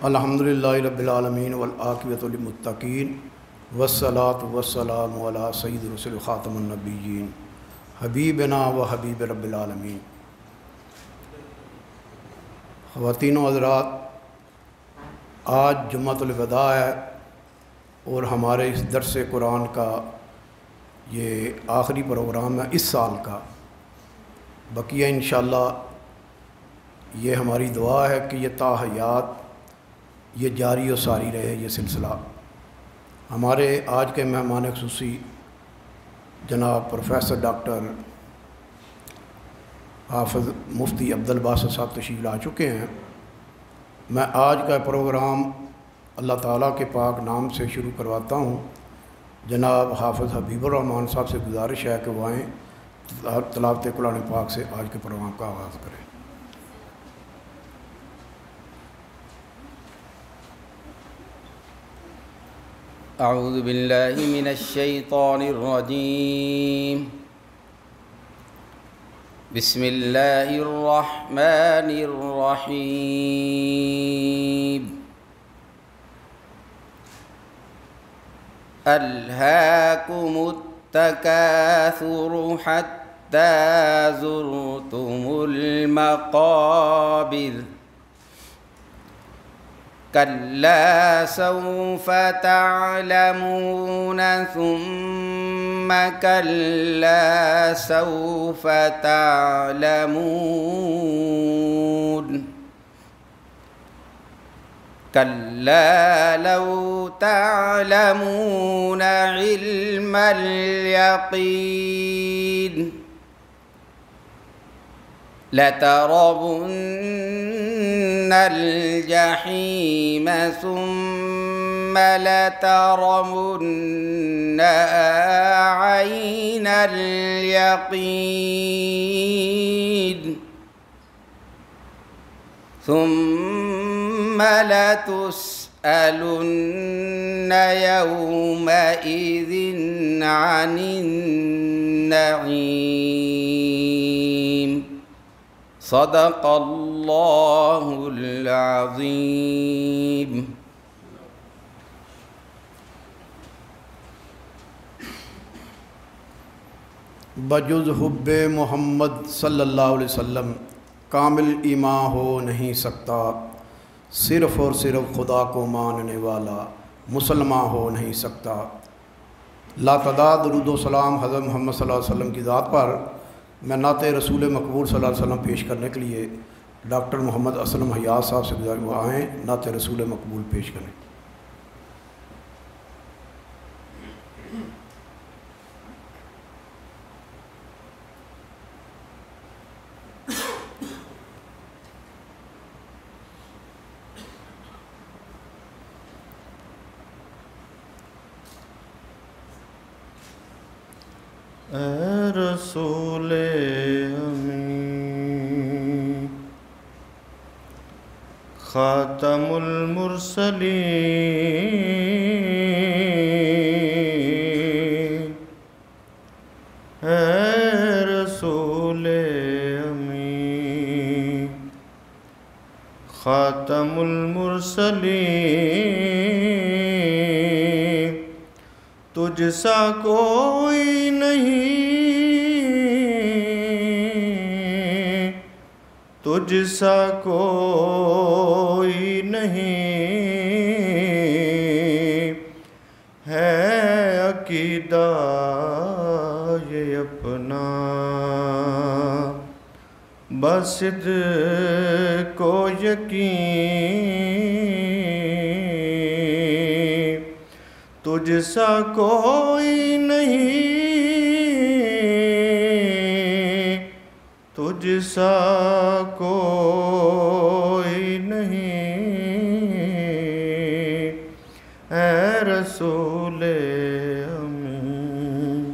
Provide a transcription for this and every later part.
الحمدللہ رب العالمین والعاقبۃ للمتقین والصلاۃ والسلام علی سید رسول خاتم النبیین حبیبنا و حبیب رب العالمین۔ خواتین و حضرات، آج جمعۃ الوداع ہے اور ہمارے اس درس قرآن کا یہ آخری پروگرام ہے اس سال کا۔ بقیہ انشاءاللہ یہ ہماری دعا ہے کہ یہ تا حیات یہ جاری و ساری رہے یہ سلسلہ۔ ہمارے آج کے مہمان خصوصی جناب پروفیسر ڈاکٹر حافظ مفتی عبدالباسط صاحب تشریف لا چکے ہیں۔ میں آج کا پروگرام اللہ تعالیٰ کے پاک نام سے شروع کرواتا ہوں۔ جناب حافظ حبیب الرحمن صاحب سے گزارش ہے کہ وہ آئیں تلاوت قرآن پاک سے آج کے پروگرام کا آغاز کریں۔ اعوذ باللہ من الشیطان الرجیم، بسم اللہ الرحمن الرحیم۔ الہاکم التکاثر حتی زرتم المقابر، کلا سوف تعلمون ثم کلا سوف تعلمون، کلا لو تعلمون علم الیقین، لترون الجحیم ثم لترونها عین الیقین، ثم لتسألن یومئذ عن النعیم۔ صدق اللہ العظیم۔ بجز حب محمد صلی اللہ علیہ وسلم کامل ایمان ہو نہیں سکتا، صرف اور صرف خدا کو ماننے والا مسلمان ہو نہیں سکتا۔ لاتعداد درود و سلام حضرت محمد صلی اللہ علیہ وسلم کی ذات پر۔ میں نعت رسول مقبول صلی اللہ علیہ وسلم پیش کرنے کے لیے ڈاکٹر محمد اسلم حیات صاحب سے گزارش وہ آئیں نعت رسول مقبول پیش کریں۔ اے رسول امین، خاتم المرسلین، اے رسول امین، خاتم المرسلین، تجھ سا کوئی نہیں، تجھ سا کوئی نہیں، ہے عقیدہ یہ اپنا بصدق و یقین، تجھ سا کوئی نہیں، تجھ سا کوئی نہیں، اے رسول امین۔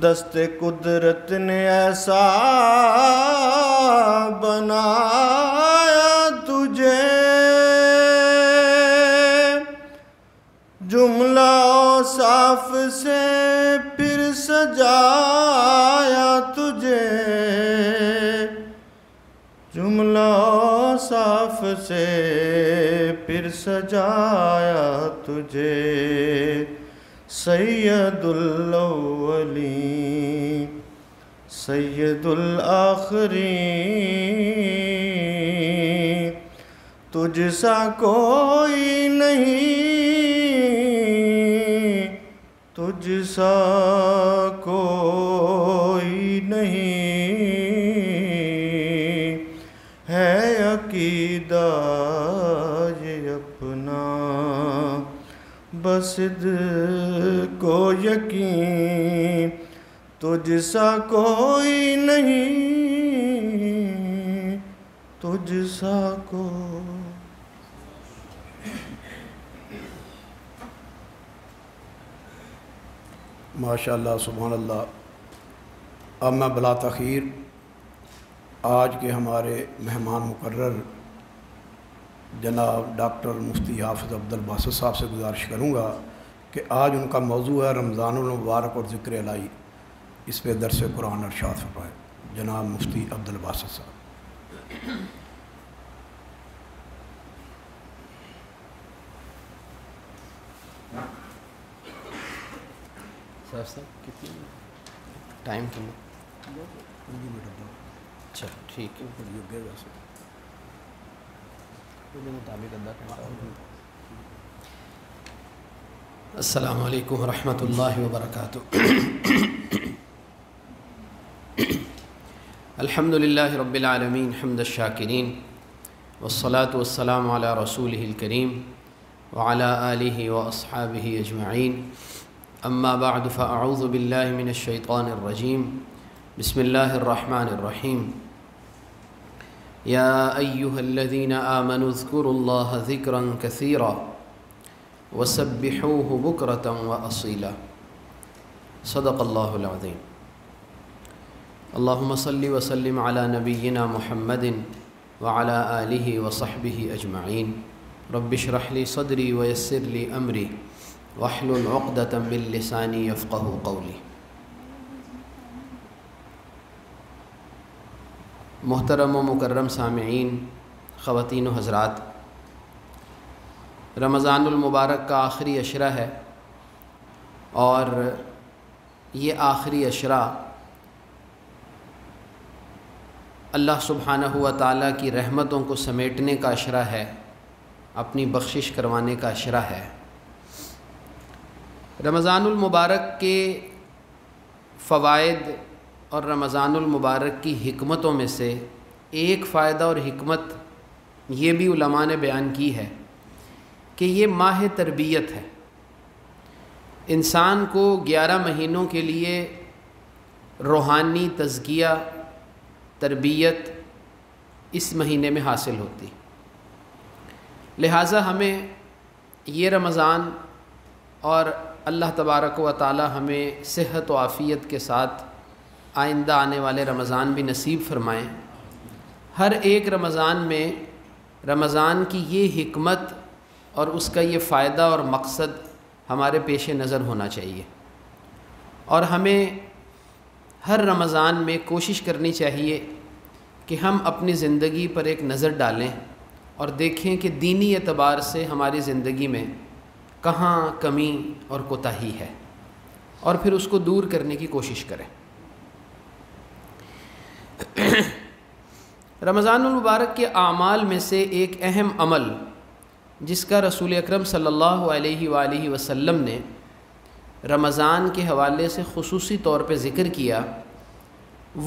دست قدرت نے ایسا بنایا تجھے، جملہ اوصاف سے پھر سجایا تجھے، جملہ اوصاف سے پھر سجایا تجھے سید الاولین سید الآخرین، تجھ سا کوئی نہیں، تجھ سا کوئی نہیں، ہے عقیدہ یہ اپنا بصد کو یقین، تجھ سا کوئی نہیں، تجھ سا کو ماشاءاللہ سبحان اللہ۔ اب میں بلا تاخیر آج کے ہمارے مہمان مقرر جناب ڈاکٹر مفتی حافظ عبدالباسط صاحب سے گزارش کروں گا کہ آج ان کا موضوع ہے رمضان المبارک اور ذکر الہی، اس پہ درس قرآن ارشاد فرمائے جناب مفتی عبدالباسط صاحب۔ صاحب کتنی ٹائم کتنا؟ اچھا ٹھیک ہے، السلام علیکم ورحمۃ اللہ وبرکاتہ۔ الحمد للہ رب العالمین حمد الشاکرین والصلاة والسلام علی رسولہ الکریم وعلی آلہ واصحابہ اجمعین، اما بعد فاعوذ باللہ من الشیطان الرجیم، بسم اللہ الرحمن الرحیم۔ یا ایہا الذین آمنوا اذکروا اللہ ذکرا کثیرا وسبحوہ بکرۃ واصیلا، صدق اللہ العظیم۔ اللہم صلی وسلم علی نبینا محمد وعلی آلہ وصحبہ اجمعین، رب اشرح لی صدری ویسر لی امری واحلل عقدۃ من لسانی یفقہوا قولی۔ محترم و مکرم سامعین، خواتین و حضرات، رمضان المبارک کا آخری عشرہ ہے، اور یہ آخری عشرہ اللہ سبحانہ و تعالیٰ کی رحمتوں کو سمیٹنے کا عشرہ ہے، اپنی بخشش کروانے کا عشرہ ہے۔ رمضان المبارک کے فوائد اور رمضان المبارک کی حکمتوں میں سے ایک فائدہ اور حکمت یہ بھی علماء نے بیان کی ہے کہ یہ ماہ تربیت ہے۔ انسان کو 11 مہینوں کے لیے روحانی تزکیہ، تربیت اس مہینے میں حاصل ہوتی، لہٰذا ہمیں یہ رمضان اور اللہ تبارک و تعالی ہمیں صحت و عافیت کے ساتھ آئندہ آنے والے رمضان بھی نصیب فرمائیں۔ ہر ایک رمضان میں رمضان کی یہ حکمت اور اس کا یہ فائدہ اور مقصد ہمارے پیش نظر ہونا چاہیے، اور ہمیں ہر رمضان میں کوشش کرنی چاہیے کہ ہم اپنی زندگی پر ایک نظر ڈالیں اور دیکھیں کہ دینی اعتبار سے ہماری زندگی میں کہاں کمی اور کوتاہی ہے، اور پھر اس کو دور کرنے کی کوشش کریں۔ رمضان المبارک کے اعمال میں سے ایک اہم عمل جس کا رسول اکرم صلی اللہ علیہ وآلہ وسلم نے رمضان کے حوالے سے خصوصی طور پہ ذکر کیا،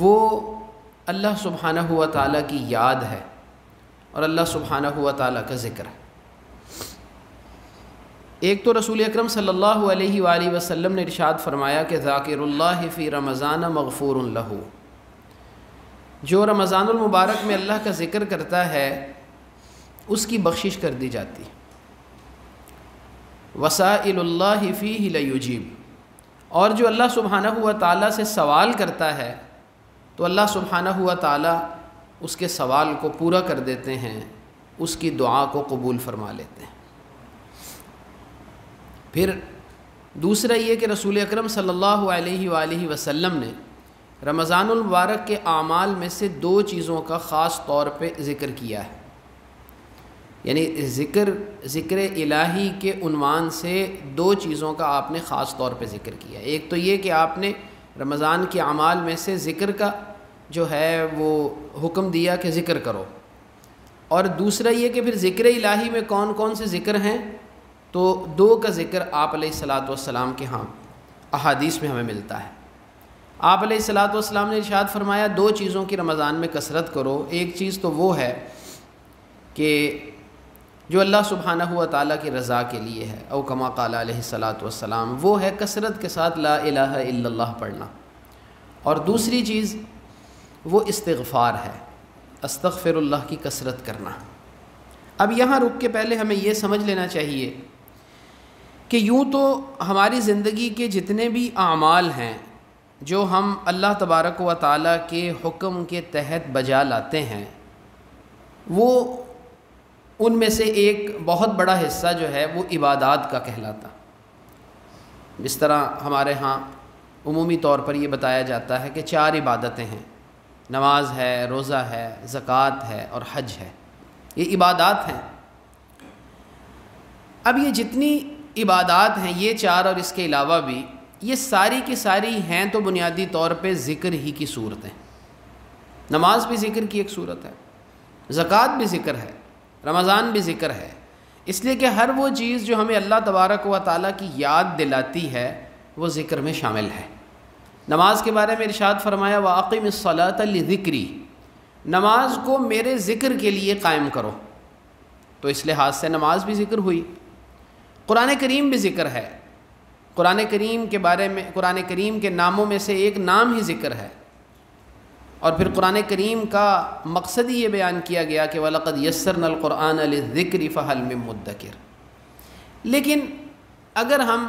وہ اللہ سبحانہ و تعالیٰ کی یاد ہے اور اللہ سبحانہ و تعالیٰ کا ذکر ہے۔ ایک تو رسول اکرم صلی اللہ علیہ وآلہ وسلم نے ارشاد فرمایا کہ ذاکر اللہ فی رمضان مغفور لہ، جو رمضان المبارک میں اللہ کا ذکر کرتا ہے اس کی بخشش کر دی جاتی۔ وسائل اللہ فیہ لیجیب، اور جو اللہ سبحانہ و تعالیٰ سے سوال کرتا ہے تو اللہ سبحانہ و تعالیٰ اس کے سوال کو پورا کر دیتے ہیں، اس کی دعا کو قبول فرما لیتے ہیں۔ پھر دوسرا یہ کہ رسول اکرم صلی اللہ علیہ وآلہ وسلم نے رمضان المبارک کے اعمال میں سے 2 چیزوں کا خاص طور پہ ذکر کیا ہے، یعنی ذکر الہی کے عنوان سے 2 چیزوں کا آپ نے خاص طور پہ ذکر کیا۔ ایک تو یہ کہ آپ نے رمضان کے اعمال میں سے ذکر کا جو ہے وہ حکم دیا کہ ذکر کرو، اور دوسرا یہ کہ پھر ذکر الہی میں کون کون سے ذکر ہیں، تو 2 کا ذکر آپ علیہ الصلاۃ والسلام کے ہاں احادیث میں ہمیں ملتا ہے۔ آپ علیہ الصلاۃ والسلام نے ارشاد فرمایا 2 چیزوں کی رمضان میں کثرت کرو۔ ایک چیز تو وہ ہے کہ جو اللہ سبحانہ و تعالیٰ کی رضا کے لیے ہے، او کما قال علیہ الصلاۃ والسلام، وہ ہے کثرت کے ساتھ لا الہ الا اللہ پڑھنا، اور دوسری چیز وہ استغفار ہے، استغفر اللہ کی کثرت کرنا۔ اب یہاں رک کے پہلے ہمیں یہ سمجھ لینا چاہیے کہ یوں تو ہماری زندگی کے جتنے بھی اعمال ہیں جو ہم اللہ تبارک و تعالیٰ کے حکم کے تحت بجا لاتے ہیں، وہ ان میں سے ایک بہت بڑا حصہ جو ہے وہ عبادات کا کہلاتا۔ جس طرح ہمارے ہاں عمومی طور پر یہ بتایا جاتا ہے کہ 4 عبادتیں ہیں، نماز ہے، روزہ ہے، زکوٰۃ ہے اور حج ہے، یہ عبادات ہیں۔ اب یہ جتنی عبادات ہیں، یہ 4 اور اس کے علاوہ بھی، یہ ساری کی ساری ہیں تو بنیادی طور پہ ذکر ہی کی صورتیں۔ نماز بھی ذکر کی ایک صورت ہے، زکوٰۃ بھی ذکر ہے، رمضان بھی ذکر ہے، اس لیے کہ ہر وہ چیز جو ہمیں اللہ تبارک و تعالیٰ کی یاد دلاتی ہے وہ ذکر میں شامل ہے۔ نماز کے بارے میں ارشاد فرمایا وَأَقِمِ الصَّلَاةَ لِذِكْرِي، نماز کو میرے ذکر کے لیے قائم کرو، تو اس لحاظ سے نماز بھی ذکر ہوئی۔ قرآن کریم بھی ذکر ہے، قرآن کریم کے بارے میں، قرآن کریم کے ناموں میں سے ایک نام ہی ذکر ہے، اور پھر قرآن کریم کا مقصد ہی یہ بیان کیا گیا کہ وَلَقَدْ يَسَّرْنَا الْقُرْآنَ لِلذِّكْرِ فَهَلْ مِن مُدَّكِرٍ۔ لیکن اگر ہم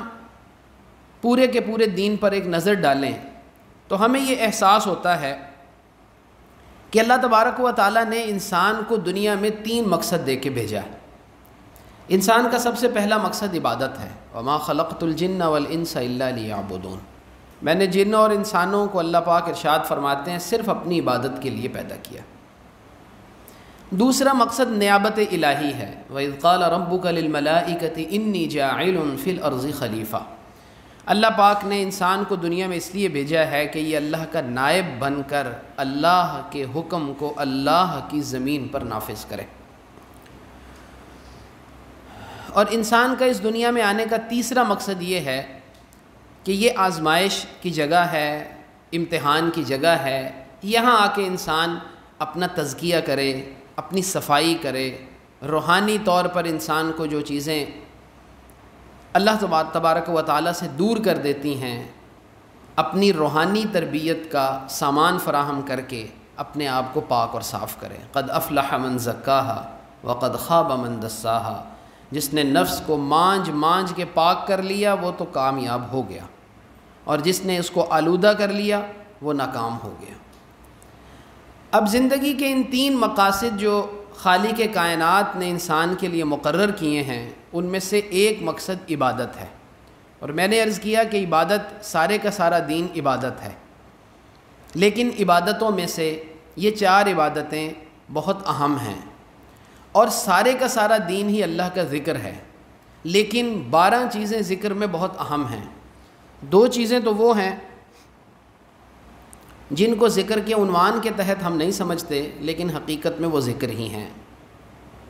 پورے کے پورے دین پر ایک نظر ڈالیں تو ہمیں یہ احساس ہوتا ہے کہ اللہ تبارک و تعالیٰ نے انسان کو دنیا میں 3 مقصد دے کے بھیجا ہے۔ انسان کا سب سے پہلا مقصد عبادت ہے، وَمَا خَلَقْتُ الْجِنَّ وَالْإِنسَ إِلَّا لِيَعْبُدُونَ، میں نے جن اور انسانوں کو، اللہ پاک ارشاد فرماتے ہیں، صرف اپنی عبادت کے لیے پیدا کیا۔ دوسرا مقصد نیابت الہی ہے، وَإِذْ قَالَ رَبُّكَ لِلْمَلَائِكَةِ إِنِّي جَاعِلٌ فِي الْأَرْضِ خَلِيفَةً، اللہ پاک نے انسان کو دنیا میں اس لیے بھیجا ہے کہ یہ اللہ کا نائب بن کر اللہ کے حکم کو اللہ کی زمین پر نافذ کرے۔ اور انسان کا اس دنیا میں آنے کا تیسرا مقصد یہ ہے کہ یہ آزمائش کی جگہ ہے، امتحان کی جگہ ہے، یہاں آ کے انسان اپنا تزکیہ کرے، اپنی صفائی کرے، روحانی طور پر انسان کو جو چیزیں اللہ تبارک و تعالیٰ سے دور کر دیتی ہیں، اپنی روحانی تربیت کا سامان فراہم کر کے اپنے آپ کو پاک اور صاف کرے۔ قد افلح من زکاہا وقد خاب من دساہا، جس نے نفس کو مانج کے پاک کر لیا وہ تو کامیاب ہو گیا، اور جس نے اس کو آلودہ کر لیا وہ ناکام ہو گیا۔ اب زندگی کے ان 3 مقاصد جو خالق کائنات نے انسان کے لیے مقرر کیے ہیں، ان میں سے ایک مقصد عبادت ہے، اور میں نے عرض کیا کہ عبادت سارے کا سارا دین عبادت ہے، لیکن عبادتوں میں سے یہ 4 عبادتیں بہت اہم ہیں، اور سارے کا سارا دین ہی اللہ کا ذکر ہے، لیکن 12 چیزیں ذکر میں بہت اہم ہیں۔ 2 چیزیں تو وہ ہیں جن کو ذکر کے عنوان کے تحت ہم نہیں سمجھتے، لیکن حقیقت میں وہ ذکر ہی ہیں۔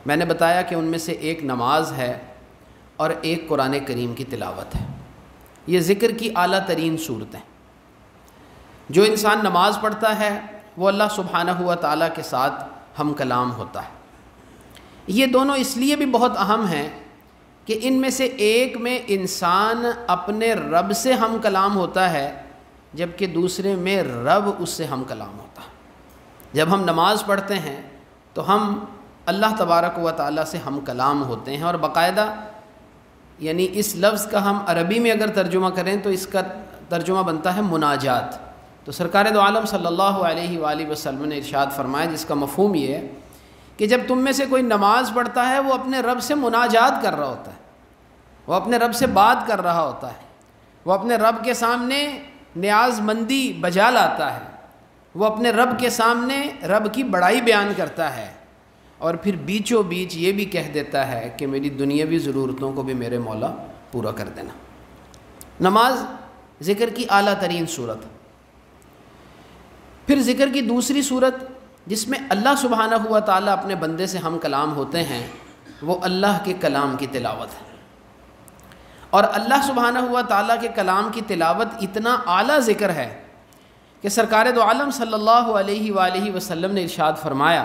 میں نے بتایا کہ ان میں سے ایک نماز ہے اور ایک قرآن کریم کی تلاوت ہے، یہ ذکر کی اعلیٰ ترین صورتیں۔ جو انسان نماز پڑھتا ہے وہ اللہ سبحانہ و تعالیٰ کے ساتھ ہم کلام ہوتا ہے۔ یہ دونوں اس لیے بھی بہت اہم ہیں کہ ان میں سے ایک میں انسان اپنے رب سے ہم کلام ہوتا ہے، جبکہ دوسرے میں رب اس سے ہم کلام ہوتا ہے۔ جب ہم نماز پڑھتے ہیں تو ہم اللہ تبارک و تعالیٰ سے ہم کلام ہوتے ہیں، اور باقاعدہ یعنی اس لفظ کا ہم عربی میں اگر ترجمہ کریں تو اس کا ترجمہ بنتا ہے مناجات۔ تو سرکار دو عالم صلی اللہ علیہ وآلہ وسلم نے ارشاد فرمایا، جس کا مفہوم یہ ہے کہ جب تم میں سے کوئی نماز پڑھتا ہے وہ اپنے رب سے مناجات کر رہا ہوتا ہے، وہ اپنے رب سے بات کر رہا ہوتا ہے، وہ اپنے رب کے سامنے نیاز مندی بجا لاتا ہے، وہ اپنے رب کے سامنے رب کی بڑائی بیان کرتا ہے اور پھر بیچوں بیچ یہ بھی کہہ دیتا ہے کہ میری دنیاوی ضرورتوں کو بھی میرے مولا پورا کر دینا۔ نماز ذکر کی اعلیٰ ترین صورت۔ پھر ذکر کی دوسری صورت جس میں اللہ سبحانہ ہوا تعالیٰ اپنے بندے سے ہم کلام ہوتے ہیں وہ اللہ کے کلام کی تلاوت ہے، اور اللہ سبحانہ ہوا تعالیٰ کے کلام کی تلاوت اتنا اعلیٰ ذکر ہے کہ سرکار دو عالم صلی اللہ علیہ وآلہ وسلم نے ارشاد فرمایا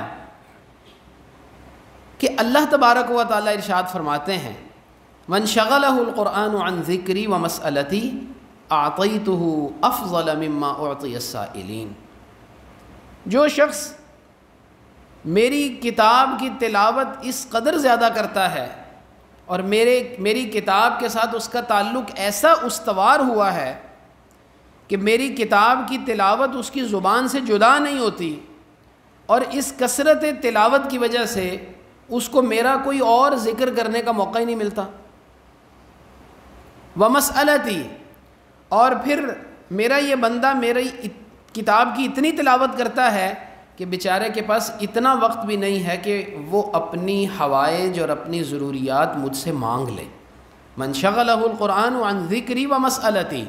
کہ اللہ تبارک و تعالیٰ ارشاد فرماتے ہیں من شغلہ القرآن عن ذکری و مسئلتی اعطیتہ افضل مما اعطی السائلین۔ جو شخص میری کتاب کی تلاوت اس قدر زیادہ کرتا ہے اور میری کتاب کے ساتھ اس کا تعلق ایسا استوار ہوا ہے کہ میری کتاب کی تلاوت اس کی زبان سے جدا نہیں ہوتی، اور اس کثرت تلاوت کی وجہ سے اس کو میرا کوئی اور ذکر کرنے کا موقع ہی نہیں ملتا، ومسئلتی، اور پھر میرا یہ بندہ میری کتاب کی اتنی تلاوت کرتا ہے کہ بیچارے کے پاس اتنا وقت بھی نہیں ہے کہ وہ اپنی حوائج اور اپنی ضروریات مجھ سے مانگ لے۔ من شغلہ القرآن عن ذکری و مسئلتی۔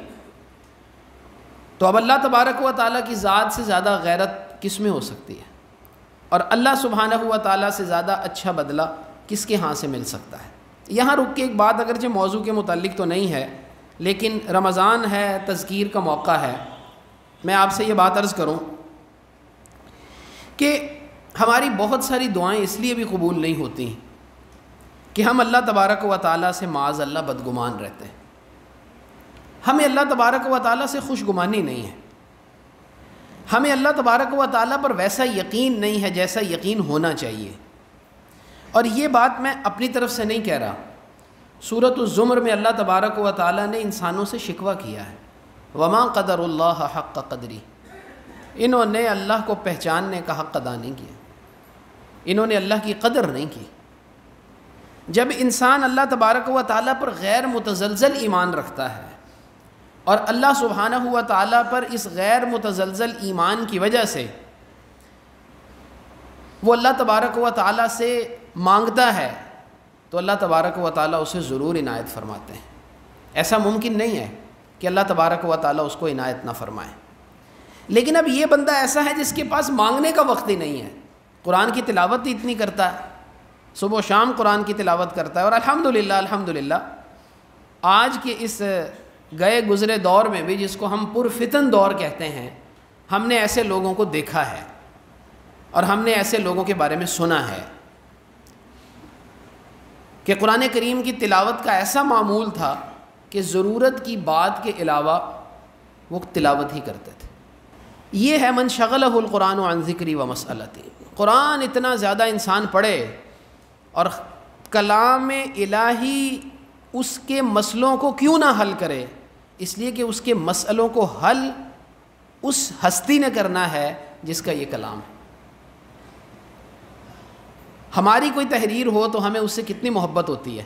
تو اب اللہ تبارک و تعالیٰ کی ذات سے زیادہ غیرت کس میں ہو سکتی ہے، اور اللہ سبحانہ و تعالیٰ سے زیادہ اچھا بدلہ کس کے ہاں سے مل سکتا ہے۔ یہاں رک کے ایک بات، اگرچہ موضوع کے متعلق تو نہیں ہے لیکن رمضان ہے، تذکیر کا موقع ہے، میں آپ سے یہ بات عرض کروں کہ ہماری بہت ساری دعائیں اس لیے بھی قبول نہیں ہوتی کہ ہم اللہ تبارک و تعالیٰ سے معاذ اللہ بدگمان رہتے ہیں۔ ہمیں اللہ تبارک و تعالیٰ سے خوش گمانی نہیں ہے، ہمیں اللہ تبارک و تعالیٰ پر ویسا یقین نہیں ہے جیسا یقین ہونا چاہیے۔ اور یہ بات میں اپنی طرف سے نہیں کہہ رہا، سورۃ الزمر میں اللہ تبارک و تعالیٰ نے انسانوں سے شکوہ کیا ہے، وما قدر اللہ حق قدری، انہوں نے اللہ کو پہچاننے کا حق ادا نہیں کیا، انہوں نے اللہ کی قدر نہیں کی۔ جب انسان اللہ تبارک و تعالیٰ پر غیر متزلزل ایمان رکھتا ہے اور اللہ سبحانہ ہوا تعالیٰ پر اس غیر متزلزل ایمان کی وجہ سے وہ اللہ تبارک و تعالیٰ سے مانگتا ہے تو اللہ تبارک و تعالیٰ اسے ضرور عنایت فرماتے ہیں۔ ایسا ممکن نہیں ہے کہ اللہ تبارک و تعالیٰ اس کو عنایت نہ فرمائے۔ لیکن اب یہ بندہ ایسا ہے جس کے پاس مانگنے کا وقت ہی نہیں ہے، قرآن کی تلاوت ہی اتنی کرتا ہے، صبح و شام قرآن کی تلاوت کرتا ہے، اور الحمدللہ آج کے اس گئے گزرے دور میں بھی جس کو ہم پرفتن دور کہتے ہیں، ہم نے ایسے لوگوں کو دیکھا ہے اور ہم نے ایسے لوگوں کے بارے میں سنا ہے کہ قرآن کریم کی تلاوت کا ایسا معمول تھا کہ ضرورت کی بات کے علاوہ وہ تلاوت ہی کرتے تھے۔ یہ ہے من شغلہ القرآن عن ذکری و مسئلتی۔ قرآن اتنا زیادہ انسان پڑھے اور کلام الہی اس کے مسئلوں کو کیوں نہ حل کرے، اس لیے کہ اس کے مسئلوں کو حل اس ہستی نے کرنا ہے جس کا یہ کلام ہے۔ ہماری کوئی تحریر ہو تو ہمیں اس سے کتنی محبت ہوتی ہے۔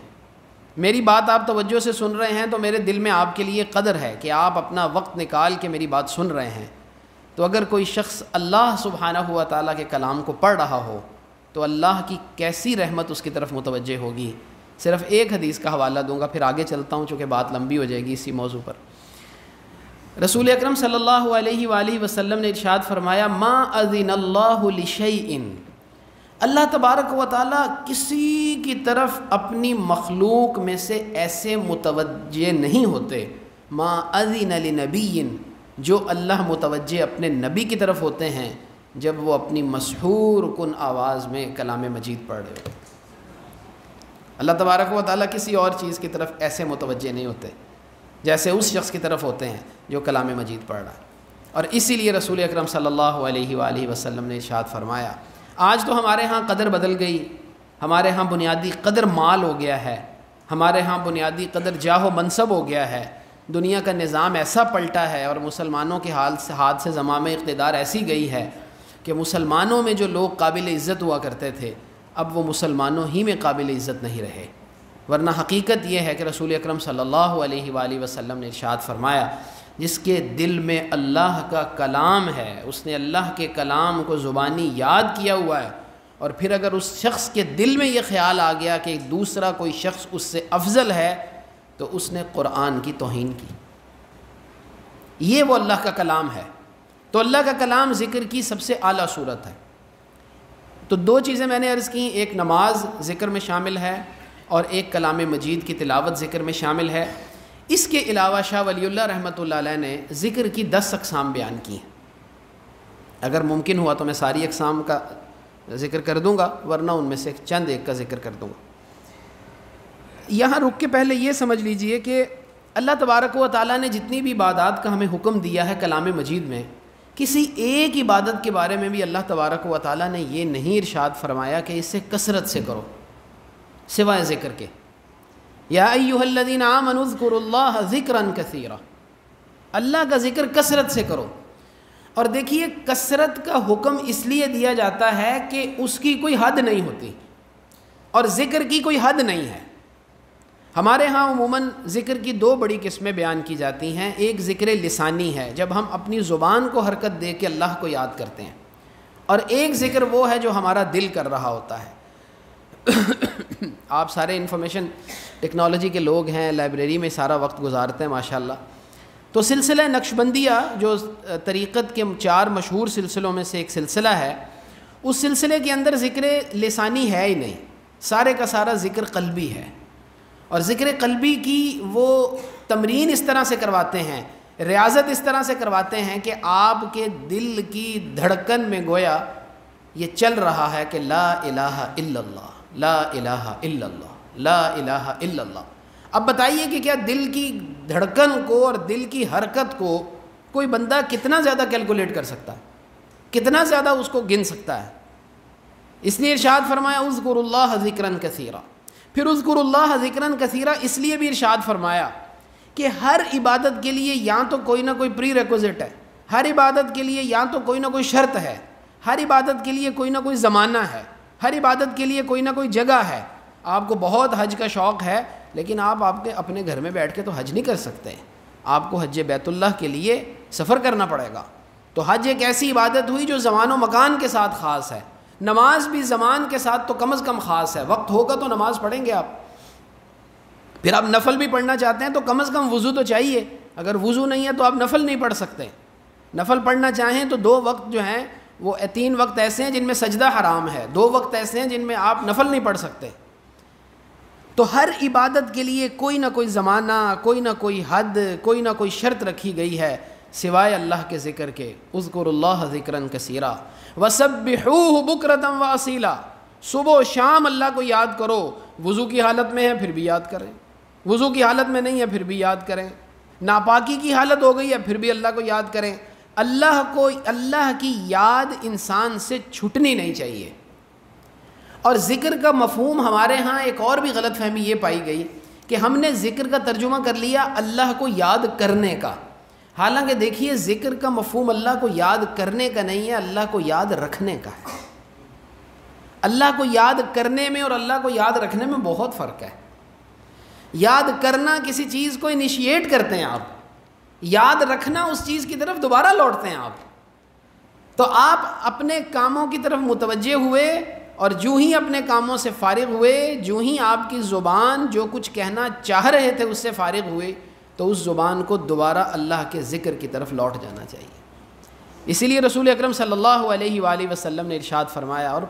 میری بات آپ توجہ سے سن رہے ہیں تو میرے دل میں آپ کے لیے قدر ہے کہ آپ اپنا وقت نکال کے میری بات سن رہے ہیں۔ تو اگر کوئی شخص اللہ سبحانہ ہوا تعالیٰ کے کلام کو پڑھ رہا ہو تو اللہ کی کیسی رحمت اس کی طرف متوجہ ہوگی۔ صرف ایک حدیث کا حوالہ دوں گا، پھر آگے چلتا ہوں چونکہ بات لمبی ہو جائے گی اسی موضوع پر۔ رسول اکرم صلی اللہ علیہ وآلہ وسلم نے ارشاد فرمایا ما اذن اللہ لشیء، اللہ تبارک و تعالیٰ کسی کی طرف اپنی مخلوق میں سے ایسے متوجہ نہیں ہوتے، ما اذن لنبی، جو اللہ متوجہ اپنے نبی کی طرف ہوتے ہیں جب وہ اپنی مسحور کن آواز میں کلام مجید پڑھ رہے ہو۔ اللہ تبارک و تعالیٰ کسی اور چیز کی طرف ایسے متوجہ نہیں ہوتے جیسے اس شخص کی طرف ہوتے ہیں جو کلام مجید پڑھ رہا ہے۔ اور اسی لیے رسول اکرم صلی اللہ علیہ وآلہ وسلم نے ارشاد فرمایا، آج تو ہمارے ہاں قدر بدل گئی، ہمارے ہاں بنیادی قدر مال ہو گیا ہے، ہمارے ہاں بنیادی قدر جاہ و منصب ہو گیا ہے، دنیا کا نظام ایسا پلٹا ہے اور مسلمانوں کے ہاتھ سے زمام اقتدار ایسی گئی ہے کہ مسلمانوں میں جو لوگ قابل عزت ہوا کرتے تھے اب وہ مسلمانوں ہی میں قابل عزت نہیں رہے۔ ورنہ حقیقت یہ ہے کہ رسول اکرم صلی اللہ علیہ وآلہ وسلم نے ارشاد فرمایا جس کے دل میں اللہ کا کلام ہے، اس نے اللہ کے کلام کو زبانی یاد کیا ہوا ہے، اور پھر اگر اس شخص کے دل میں یہ خیال آ گیا کہ دوسرا کوئی شخص اس سے افضل ہے تو اس نے قرآن کی توہین کی۔ یہ وہ اللہ کا کلام ہے۔ تو اللہ کا کلام ذکر کی سب سے اعلیٰ صورت ہے۔ تو دو چیزیں میں نے عرض کی، ایک نماز ذکر میں شامل ہے اور ایک کلام مجید کی تلاوت ذکر میں شامل ہے۔ اس کے علاوہ شاہ ولی اللہ رحمۃ اللہ علیہ نے ذکر کی 10 اقسام بیان کی ہیں۔ اگر ممکن ہوا تو میں ساری اقسام کا ذکر کر دوں گا، ورنہ ان میں سے چند ایک کا ذکر کر دوں گا۔ یہاں رک کے پہلے یہ سمجھ لیجئے کہ اللہ تبارک و تعالیٰ نے جتنی بھی عبادات کا ہمیں حکم دیا ہے کلام مجید میں، کسی ایک عبادت کے بارے میں بھی اللہ تبارک و تعالیٰ نے یہ نہیں ارشاد فرمایا کہ اسے کثرت سے کرو سوائے ذکر کے۔ یا ایھا الذین آمنوا اذکروا اللہ ذکرا کثیرا، اللہ کا ذکر کثرت سے کرو۔ اور دیکھیے کثرت کا حکم اس لیے دیا جاتا ہے کہ اس کی کوئی حد نہیں ہوتی اور ذکر کی کوئی حد نہیں ہے۔ ہمارے ہاں عموماً ذکر کی 2 بڑی قسمیں بیان کی جاتی ہیں۔ ایک ذکر لسانی ہے، جب ہم اپنی زبان کو حرکت دے کے اللہ کو یاد کرتے ہیں، اور ایک ذکر وہ ہے جو ہمارا دل کر رہا ہوتا ہے۔ آپ سارے انفارمیشن ٹیکنالوجی کے لوگ ہیں، لائبریری میں سارا وقت گزارتے ہیں ماشاءاللہ۔ تو سلسلہ نقشبندیہ جو طریقت کے 4 مشہور سلسلوں میں سے ایک سلسلہ ہے، اس سلسلے کے اندر ذکر لسانی ہے ہی نہیں، سارے کا سارا ذکر قلبی ہے۔ اور ذکر قلبی کی وہ تمرین اس طرح سے کرواتے ہیں، ریاضت اس طرح سے کرواتے ہیں کہ آپ کے دل کی دھڑکن میں گویا یہ چل رہا ہے کہ لا الہ الا اللہ، لا الہ الا اللہ، لا الہ الا اللہ۔ اب بتائیے کہ کیا دل کی دھڑکن کو اور دل کی حرکت کو کوئی بندہ کتنا زیادہ کیلکولیٹ کر سکتا ہے، کتنا زیادہ اس کو گن سکتا ہے؟ اس لیے ارشاد فرمایا اذکروا اللہ ذکرا کثیرا۔ پھر اذکروا اللہ ذکرا کثیرا اس لیے بھی ارشاد فرمایا کہ ہر عبادت کے لیے یا تو کوئی نہ کوئی پری ریکوزٹ ہے، ہر عبادت کے لیے یا تو کوئی نہ کوئی شرط ہے، ہر عبادت کے لیے کوئی نہ کوئی زمانہ ہے، ہر عبادت کے لیے کوئی نہ کوئی جگہ ہے۔ آپ کو بہت حج کا شوق ہے، لیکن آپ اپنے گھر میں بیٹھ کے تو حج نہیں کر سکتے، آپ کو حج بیت اللہ کے لیے سفر کرنا پڑے گا۔ تو حج ایک ایسی عبادت ہوئی جو زمان و مکان کے ساتھ خاص ہے۔ نماز بھی زمان کے ساتھ تو کم از کم خاص ہے، وقت ہوگا تو نماز پڑھیں گے آپ۔ پھر آپ نفل بھی پڑھنا چاہتے ہیں تو کم از کم وضو تو چاہیے، اگر وضو نہیں ہے تو آپ نفل نہیں پڑھ سکتے۔ نفل پڑھنا چاہیں تو 2 وقت جو ہیں وہ 3 وقت ایسے ہیں جن میں سجدہ حرام ہے، 2 وقت ایسے ہیں جن میں آپ نفل نہیں پڑھ سکتے۔ تو ہر عبادت کے لیے کوئی نہ کوئی زمانہ، کوئی نہ کوئی حد، کوئی نہ کوئی شرط رکھی گئی ہے سوائے اللہ کے ذکر کے۔ اذکروا اللہ ذکرا کثیرا وسبحوہ بکرۃ واصیلا، صبح و شام اللہ کو یاد کرو۔ وضو کی حالت میں ہے پھر بھی یاد کریں، وضو کی حالت میں نہیں ہے پھر بھی یاد کریں، ناپاکی کی حالت ہو گئی ہے پھر بھی اللہ کو یاد کریں۔ اللہ کی یاد انسان سے چھٹنی نہیں چاہیے۔ اور ذکر کا مفہوم ہمارے ہاں ایک اور بھی غلط فہمی یہ پائی گئی کہ ہم نے ذکر کا ترجمہ کر لیا اللہ کو یاد کرنے کا۔ حالانکہ دیکھیے ذکر کا مفہوم اللہ کو یاد کرنے کا نہیں ہے، اللہ کو یاد رکھنے کا ہے۔ اللہ کو یاد کرنے میں اور اللہ کو یاد رکھنے میں بہت فرق ہے۔ یاد کرنا کسی چیز کو انیشیٹ کرتے ہیں آپ، یاد رکھنا اس چیز کی طرف دوبارہ لوٹتے ہیں آپ۔ تو آپ اپنے کاموں کی طرف متوجہ ہوئے اور جو ہی اپنے کاموں سے فارغ ہوئے، جو ہی آپ کی زبان جو کچھ کہنا چاہ رہے تھے اس سے فارغ ہوئے، تو اس زبان کو دوبارہ اللہ کے ذکر کی طرف لوٹ جانا چاہیے۔ اسی لیے رسول اکرم صلی اللہ علیہ وآلہ وسلم نے ارشاد فرمایا، اور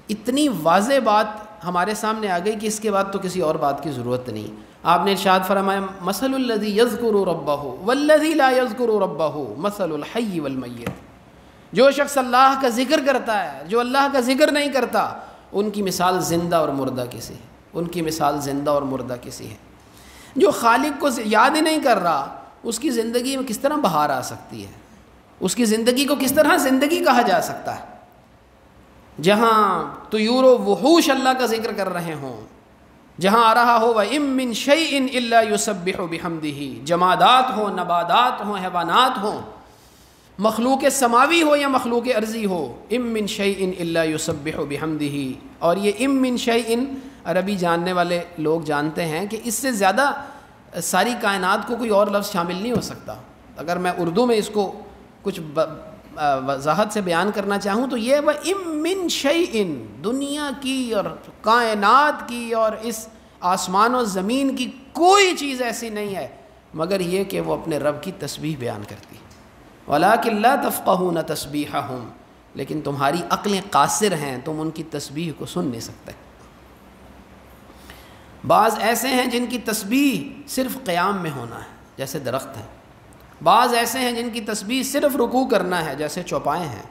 اتنی واضح بات ہمارے سامنے آ گئی کہ اس کے بعد تو کسی اور بات کی ضرورت نہیں۔ آپ نے ارشاد فرمایا مثل الذی یذکر ربہ والذی لا یذکر ربہ مثل الحی والمیت، جو شخص اللہ کا ذکر کرتا ہے، جو اللہ کا ذکر نہیں کرتا، ان کی مثال زندہ اور مردہ کسی ہے، ان کی مثال زندہ اور مردہ کسی ہے۔ جو خالق کو یاد ہی نہیں کر رہا، اس کی زندگی میں کس طرح بہار آ سکتی ہے، اس کی زندگی کو کس طرح زندگی کہا جا سکتا ہے؟ جہاں طیور و وحوش اللہ کا ذکر کر رہے ہوں، جہاں آ رہا ہو وَإِن مِّن شَيْءٍ إِلَّا يُسَبِّحُ بِحَمْدِهِ، جمادات ہوں، نباتات ہوں، حیوانات ہوں، مخلوق سماوی ہو یا مخلوق ارضی ہو، اِن مِّن شَيْءٍ إِلَّا يُسَبِّحُ بِحَمْدِهِ۔ اور یہ اِن مِّن شَيْءٍ عربی جاننے والے لوگ جانتے ہیں کہ اس سے زیادہ ساری کائنات کو کوئی اور لفظ شامل نہیں ہو سکتا۔ اگر میں اردو میں اس کو کچھ وضاحت سے بیان کرنا چاہوں تو یہ وَإِم مِّن شَيْءٍ، دنیا کی اور کائنات کی اور اس آسمان و زمین کی کوئی چیز ایسی نہیں ہے مگر یہ کہ وہ اپنے رب کی تسبیح بیان کرتی ہے۔ وَلَٰكِن لَا تَفْقَهُونَ تَسْبِيحَهُمْ، لیکن تمہاری عقلیں قاصر ہیں، تم ان کی تسبیح کو سن نہیں سکتے۔ بعض ایسے ہیں جن کی تسبیح صرف قیام میں ہونا ہے جیسے درخت ہیں، بعض ایسے ہیں جن کی تسبیح صرف رکوع کرنا ہے جیسے چوپائے ہیں،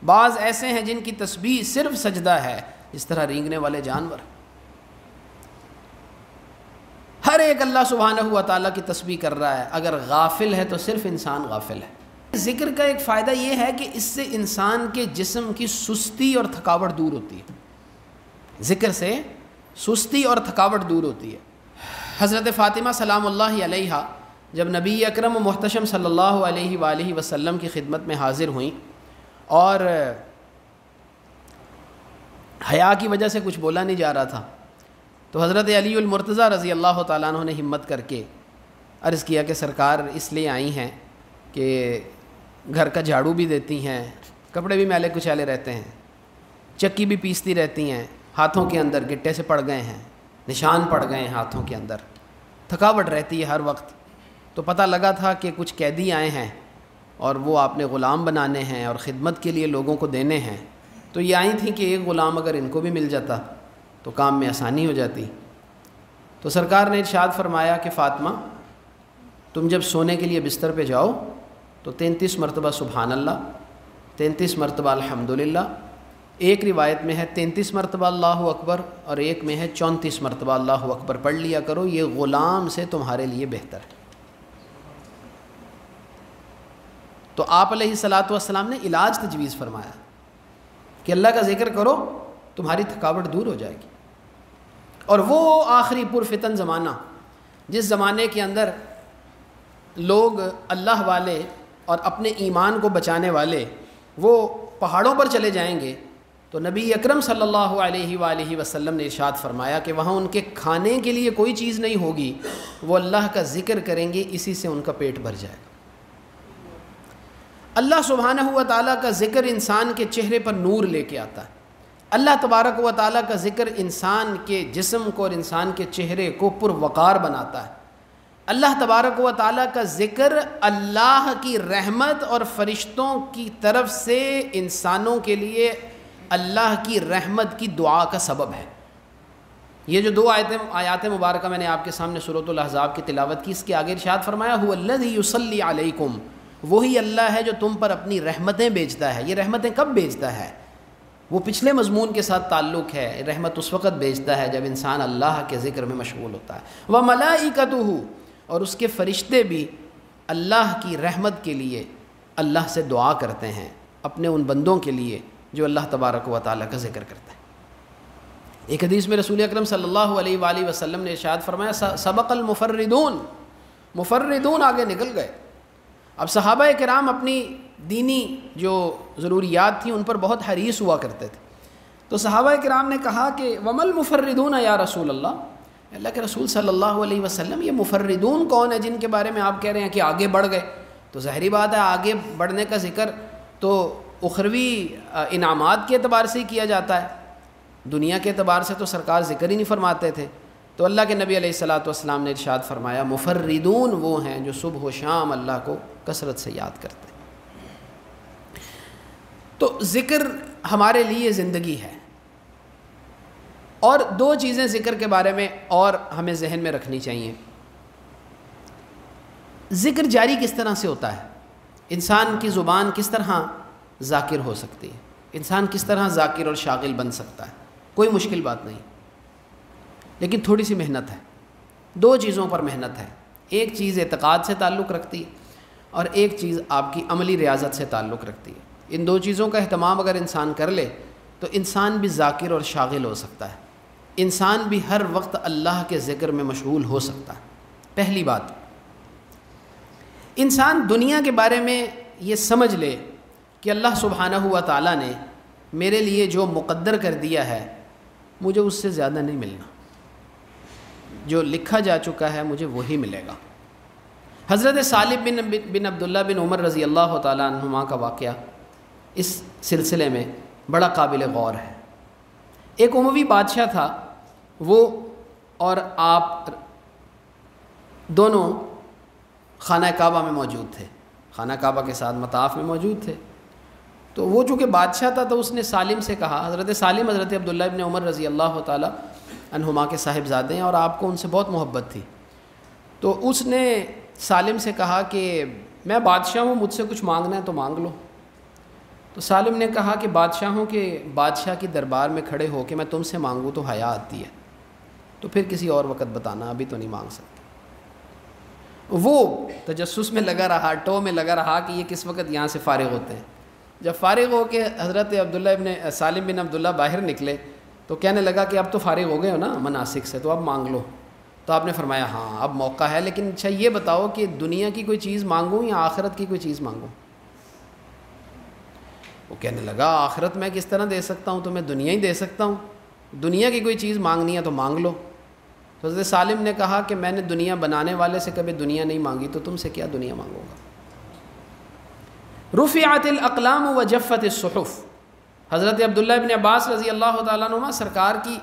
بعض ایسے ہیں جن کی تسبیح صرف سجدہ ہے جس طرح رینگنے والے جانور۔ ہر ایک اللہ سبحانہ و تعالیٰ کی تسبیح کر رہا ہے، اگر غافل ہے تو صرف انسان غافل ہے۔ ذکر کا ایک فائدہ یہ ہے کہ اس سے انسان کے جسم کی سستی اور تھکاوٹ دور ہوتی ہے، ذکر سے سستی اور تھکاوٹ دور ہوتی ہے۔ حضرت فاطمہ سلام اللہ علیہا جب نبی اکرم و محتشم صلی اللہ علیہ وآلہ وسلم کی خدمت میں حاضر ہوئیں اور حیا کی وجہ سے کچھ بولا نہیں جا رہا تھا تو حضرت علی المرتضیٰ رضی اللہ تعالیٰ عنہ نے ہمت کر کے عرض کیا کہ سرکار اس لیے آئی ہیں کہ گھر کا جھاڑو بھی دیتی ہیں، کپڑے بھی میلے کچیلے رہتے ہیں، چکی بھی پیستی رہتی ہیں، ہاتھوں کے اندر گٹے سے پڑ گئے ہیں، نشان پڑ گئے ہیں ہاتھوں کے اندر، تھکاوٹ رہتی ہے ہر وقت۔ تو پتہ لگا تھا کہ کچھ قیدی آئے ہیں اور وہ آپ نے غلام بنانے ہیں اور خدمت کے لیے لوگوں کو دینے ہیں، تو یہ آئی تھیں کہ ایک غلام اگر ان کو بھی مل جاتا تو کام میں آسانی ہو جاتی۔ تو سرکار نے ارشاد فرمایا کہ فاطمہ تم جب سونے کے لیے بستر پہ جاؤ تو 33 مرتبہ سبحان اللہ، 33 مرتبہ الحمدللہ، ایک روایت میں ہے 33 مرتبہ اللہ اکبر اور ایک میں ہے 34 مرتبہ اللہ اکبر پڑھ لیا کرو، یہ غلام سے تمہارے لیے بہتر ہے۔ تو آپ علیہ الصلاۃ والسلام نے علاج تجویز فرمایا کہ اللہ کا ذکر کرو تمہاری تھکاوٹ دور ہو جائے گی۔ اور وہ آخری پرفتن زمانہ جس زمانے کے اندر لوگ اللہ والے اور اپنے ایمان کو بچانے والے وہ پہاڑوں پر چلے جائیں گے تو نبی اکرم صلی اللہ علیہ وآلہ وسلم نے ارشاد فرمایا کہ وہاں ان کے کھانے کے لیے کوئی چیز نہیں ہوگی، وہ اللہ کا ذکر کریں گے، اسی سے ان کا پیٹ بھر جائے گا۔ اللہ سبحانہ و تعالیٰ کا ذکر انسان کے چہرے پر نور لے کے آتا ہے، اللہ تبارک و تعالیٰ کا ذکر انسان کے جسم کو اور انسان کے چہرے کو پروقار بناتا ہے۔ اللہ تبارک و تعالیٰ کا ذکر اللہ کی رحمت اور فرشتوں کی طرف سے انسانوں کے لیے اللہ کی رحمت کی دعا کا سبب ہے۔ یہ جو 2 آیات مبارکہ میں نے آپ کے سامنے سورۃ الاحزاب کی تلاوت کی، اس کے آگے ارشاد فرمایا هو الذی یصلی علیکم، وہی اللہ ہے جو تم پر اپنی رحمتیں بھیجتا ہے۔ یہ رحمتیں کب بھیجتا ہے؟ وہ پچھلے مضمون کے ساتھ تعلق ہے، رحمت اس وقت بھیجتا ہے جب انسان اللہ کے ذکر میں مشغول ہوتا ہے۔ وملائکتہ، اور اس کے فرشتے بھی اللہ کی رحمت کے لیے اللہ سے دعا کرتے ہیں اپنے ان بندوں کے لیے جو اللہ تبارک و تعالیٰ کا ذکر کرتے ہیں۔ ایک حدیث میں رسول اکرم صلی اللہ علیہ وآلہ وسلم نے ارشاد فرمایا سبق المفردون، مفردون آگے نکل گئے۔ اب صحابہ کرام اپنی دینی جو ضروریات تھیں ان پر بہت حریص ہوا کرتے تھے، تو صحابہ کرام نے کہا کہ ومل مفردون یا رسول اللہ، اللہ کے رسول صلی اللہ علیہ وسلم یہ مفردون کون ہے جن کے بارے میں آپ کہہ رہے ہیں کہ آگے بڑھ گئے؟ تو ظاہری بات ہے آگے بڑھنے کا ذکر تو اخروی انعامات کے اعتبار سے ہی کیا جاتا ہے، دنیا کے اعتبار سے تو سرکار ذکر ہی نہیں فرماتے تھے۔ تو اللہ کے نبی علیہ الصلاۃ والسلام نے ارشاد فرمایا مفردون وہ ہیں جو صبح و شام اللہ کو کثرت سے یاد کرتے ہیں۔ تو ذکر ہمارے لیے زندگی ہے۔ اور 2 چیزیں ذکر کے بارے میں اور ہمیں ذہن میں رکھنی چاہیے۔ ذکر جاری کس طرح سے ہوتا ہے؟ انسان کی زبان کس طرح ذاکر ہو سکتی ہے؟ انسان کس طرح ذاکر اور شاغل بن سکتا ہے؟ کوئی مشکل بات نہیں، لیکن تھوڑی سی محنت ہے۔ 2 چیزوں پر محنت ہے، ایک چیز اعتقاد سے تعلق رکھتی ہے اور ایک چیز آپ کی عملی ریاضت سے تعلق رکھتی ہے۔ ان 2 چیزوں کا اہتمام اگر انسان کر لے تو انسان بھی ذاکر اور شاغل ہو سکتا ہے، انسان بھی ہر وقت اللہ کے ذکر میں مشغول ہو سکتا ہے۔ پہلی بات، انسان دنیا کے بارے میں یہ سمجھ لے کہ اللہ سبحانہ و تعالیٰ نے میرے لیے جو مقدر کر دیا ہے مجھے اس سے زیادہ نہیں ملنا، جو لکھا جا چکا ہے مجھے وہی ملے گا۔ حضرت سالم بن عبداللہ بن عمر رضی اللہ تعالیٰ عنہما کا واقعہ اس سلسلے میں بڑا قابل غور ہے۔ ایک اموی بادشاہ تھا، وہ اور آپ دونوں خانہ کعبہ میں موجود تھے، خانہ کعبہ کے ساتھ مطاف میں موجود تھے۔ تو وہ چونکہ بادشاہ تھا تو اس نے سالم سے کہا، حضرت سالم حضرت عبداللہ ابن عمر رضی اللہ تعالیٰ عنہما کے صاحبزادے ہیں اور آپ کو ان سے بہت محبت تھی۔ تو اس نے سالم سے کہا کہ میں بادشاہ ہوں، مجھ سے کچھ مانگنا ہے تو مانگ لو۔ تو سالم نے کہا کہ بادشاہوں کے بادشاہ کی دربار میں کھڑے ہو کے میں تم سے مانگوں تو حیا آتی ہے، تو پھر کسی اور وقت بتانا، ابھی تو نہیں مانگ سکتا۔ وہ تجسس میں لگا رہا، ٹو میں لگا رہا کہ یہ کس وقت یہاں سے فارغ ہوتے ہیں۔ جب فارغ ہو کے حضرت عبداللہ ابن سالم بن عبداللہ باہر نکلے تو کہنے لگا کہ اب تو فارغ ہو گئے ہو نا مناسک سے، تو اب مانگ لو۔ تو آپ نے فرمایا ہاں اب موقع ہے، لیکن اچھا یہ بتاؤ کہ دنیا کی کوئی چیز مانگوں یا آخرت کی کوئی چیز مانگوں؟ وہ کہنے لگا آخرت میں کس طرح دے سکتا ہوں، تو میں دنیا ہی دے سکتا ہوں، دنیا کی کوئی چیز مانگنی ہے تو مانگ لو۔ تو حضرت سالم نے کہا کہ میں نے دنیا بنانے والے سے کبھی دنیا نہیں مانگی، تو تم سے کیا دنیا مانگوں گا۔ رفعت الاقلام وجفت الصحف، حضرت عبداللہ ابن عباس رضی اللہ تعالیٰ عنہ سرکار کی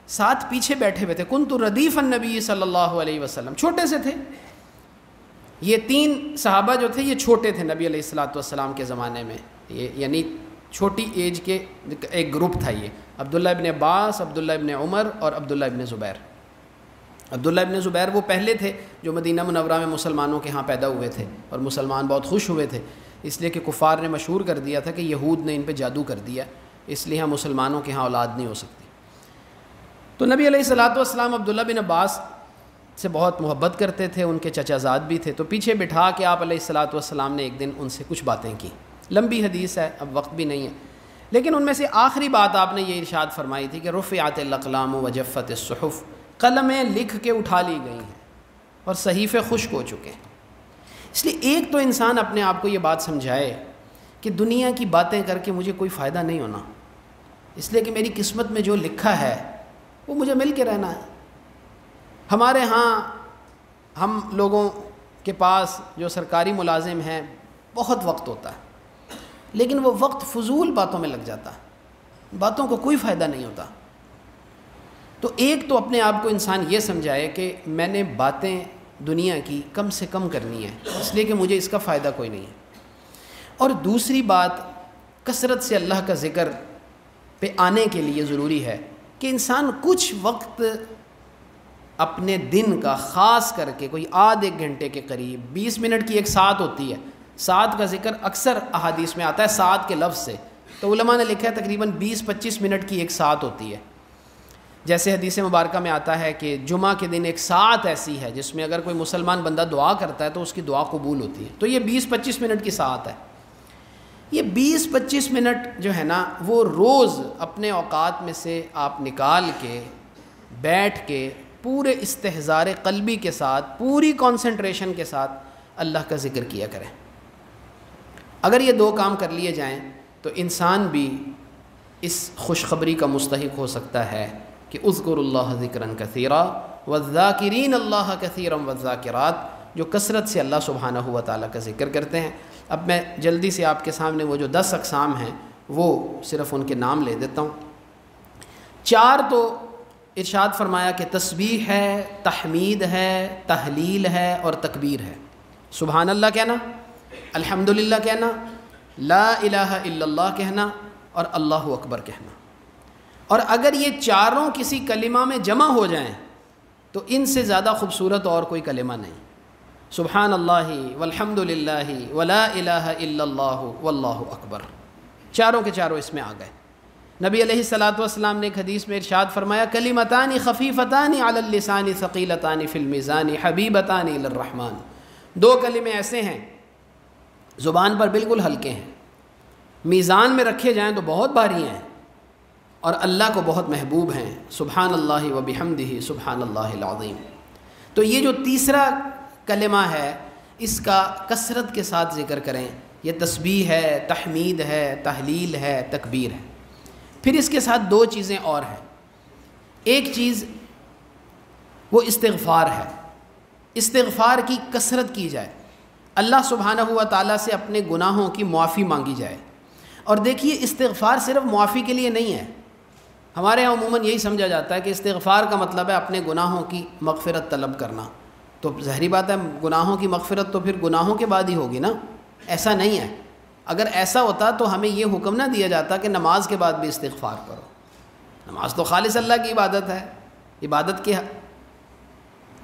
ساتھ پیچھے بیٹھے ہوئے تھے، کنت ردیف النبی صلی اللہ علیہ وسلم، چھوٹے سے تھے یہ تین صحابہ جو تھے، یہ چھوٹے تھے نبی علیہ الصلوۃ والسلام کے زمانے میں، یعنی چھوٹی ایج کے ایک گروپ تھا یہ، عبداللہ ابن عباس، عبداللہ ابن عمر اور عبداللہ ابن زبیر۔ عبداللہ ابن زبیر وہ پہلے تھے جو مدینہ منورہ میں مسلمانوں کے ہاں پیدا ہوئے تھے، اور مسلمان بہت خوش ہوئے تھے، اس لیے کہ کفار نے مشہور کر دیا تھا کہ یہود نے ان پہ جادو کر دیا، اس لیے ہم مسلمانوں کے ہاں اولاد نہیں ہو سکتی۔ تو نبی علیہ الصلوۃ والسلام عبداللہ بن عباس سے بہت محبت کرتے تھے، ان کے چچا زاد بھی تھے، تو پیچھے بٹھا کے آپ علیہ الصلوۃ والسلام نے ایک دن ان سے کچھ باتیں کی، لمبی حدیث ہے، اب وقت بھی نہیں ہے، لیکن ان میں سے آخری بات آپ نے یہ ارشاد فرمائی تھی کہ رفعت الاقلام وجفت الصحف، قلمیں لکھ کے اٹھا لی گئی ہیں اور صحیفے خشک ہو چکے ہیں۔ اس لیے ایک تو انسان اپنے آپ کو یہ بات سمجھائے کہ دنیا کی باتیں کر کے مجھے کوئی فائدہ نہیں ہونا، اس لیے کہ میری قسمت میں جو لکھا ہے وہ مجھے مل کے رہنا ہے۔ ہمارے ہاں ہم لوگوں کے پاس جو سرکاری ملازم ہیں بہت وقت ہوتا ہے، لیکن وہ وقت فضول باتوں میں لگ جاتا ہے، باتوں کو کوئی فائدہ نہیں ہوتا۔ تو ایک تو اپنے آپ کو انسان یہ سمجھائے کہ میں نے باتیں دنیا کی کم سے کم کرنی ہے، اس لیے کہ مجھے اس کا فائدہ کوئی نہیں ہے۔ اور دوسری بات، کثرت سے اللہ کا ذکر پہ آنے کے لیے ضروری ہے کہ انسان کچھ وقت اپنے دن کا خاص کر کے، کوئی آدھ ایک گھنٹے کے قریب، 20 منٹ کی ایک ساعت ہوتی ہے، ساعت کا ذکر اکثر احادیث میں آتا ہے ساعت کے لفظ سے، تو علماء نے لکھا ہے تقریباً 20-25 منٹ کی ایک ساعت ہوتی ہے۔ جیسے حدیث مبارکہ میں آتا ہے کہ جمعہ کے دن ایک ساعت ایسی ہے جس میں اگر کوئی مسلمان بندہ دعا کرتا ہے تو اس کی دعا قبول ہوتی ہے، تو یہ 20-25 منٹ کی ساعت ہے۔ یہ 20-25 منٹ جو ہے نا وہ روز اپنے اوقات میں سے آپ نکال کے بیٹھ کے پورے استحضار قلبی کے ساتھ، پوری کنسنٹریشن کے ساتھ اللہ کا ذکر کیا کریں۔ اگر یہ دو کام کر لیے جائیں تو انسان بھی اس خوشخبری کا مستحق ہو سکتا ہے کہ اذکر اللہ ذکرا کثیرا والذاکرین اللہ کثیرا والذاکرات، جو کثرت سے اللہ سبحانہ و تعالیٰ کا ذکر کرتے ہیں۔ اب میں جلدی سے آپ کے سامنے وہ جو 10 اقسام ہیں وہ صرف ان کے نام لے دیتا ہوں۔ 4 تو ارشاد فرمایا کہ تسبیح ہے، تحمید ہے، تحلیل ہے اور تکبیر ہے۔ سبحان اللہ کہنا، الحمدللہ کہنا، لا الہ الا اللہ کہنا اور اللہ اکبر کہنا۔ اور اگر یہ چاروں کسی کلمہ میں جمع ہو جائیں تو ان سے زیادہ خوبصورت اور کوئی کلمہ نہیں۔ سبحان اللہ والحمد للہ ولا الہ الا اللہ واللہ اکبر، چاروں کے چاروں اس میں آ گئے۔ نبی علیہ الصلوۃ والسلام نے ایک حدیث میں ارشاد فرمایا کلمتان خفیفتان علی اللسان ثقیلتان فی المیزان حبیبتان الی الرحمن، 2 کلمے ایسے ہیں زبان پر بالکل ہلکے ہیں، میزان میں رکھے جائیں تو بہت بھاری ہیں اور اللہ کو بہت محبوب ہیں، سبحان اللہ و بحمدہ سبحان اللہ العظیم۔ تو یہ جو تیسرا کلمہ ہے اس کا کثرت کے ساتھ ذکر کریں، یہ تسبیح ہے، تحمید ہے، تحلیل ہے، تکبیر ہے۔ پھر اس کے ساتھ 2 چیزیں اور ہیں۔ ایک چیز وہ استغفار ہے، استغفار کی کثرت کی جائے۔ اللہ سبحانہ و تعالیٰ سے اپنے گناہوں کی معافی مانگی جائے۔ اور دیکھیے استغفار صرف معافی کے لیے نہیں ہے، ہمارے یہاں عموماً یہی سمجھا جاتا ہے کہ استغفار کا مطلب ہے اپنے گناہوں کی مغفرت طلب کرنا، تو ظاہری بات ہے گناہوں کی مغفرت تو پھر گناہوں کے بعد ہی ہوگی نا، ایسا نہیں ہے۔ اگر ایسا ہوتا تو ہمیں یہ حکم نہ دیا جاتا کہ نماز کے بعد بھی استغفار کرو، نماز تو خالص اللہ کی عبادت ہے، عبادت کے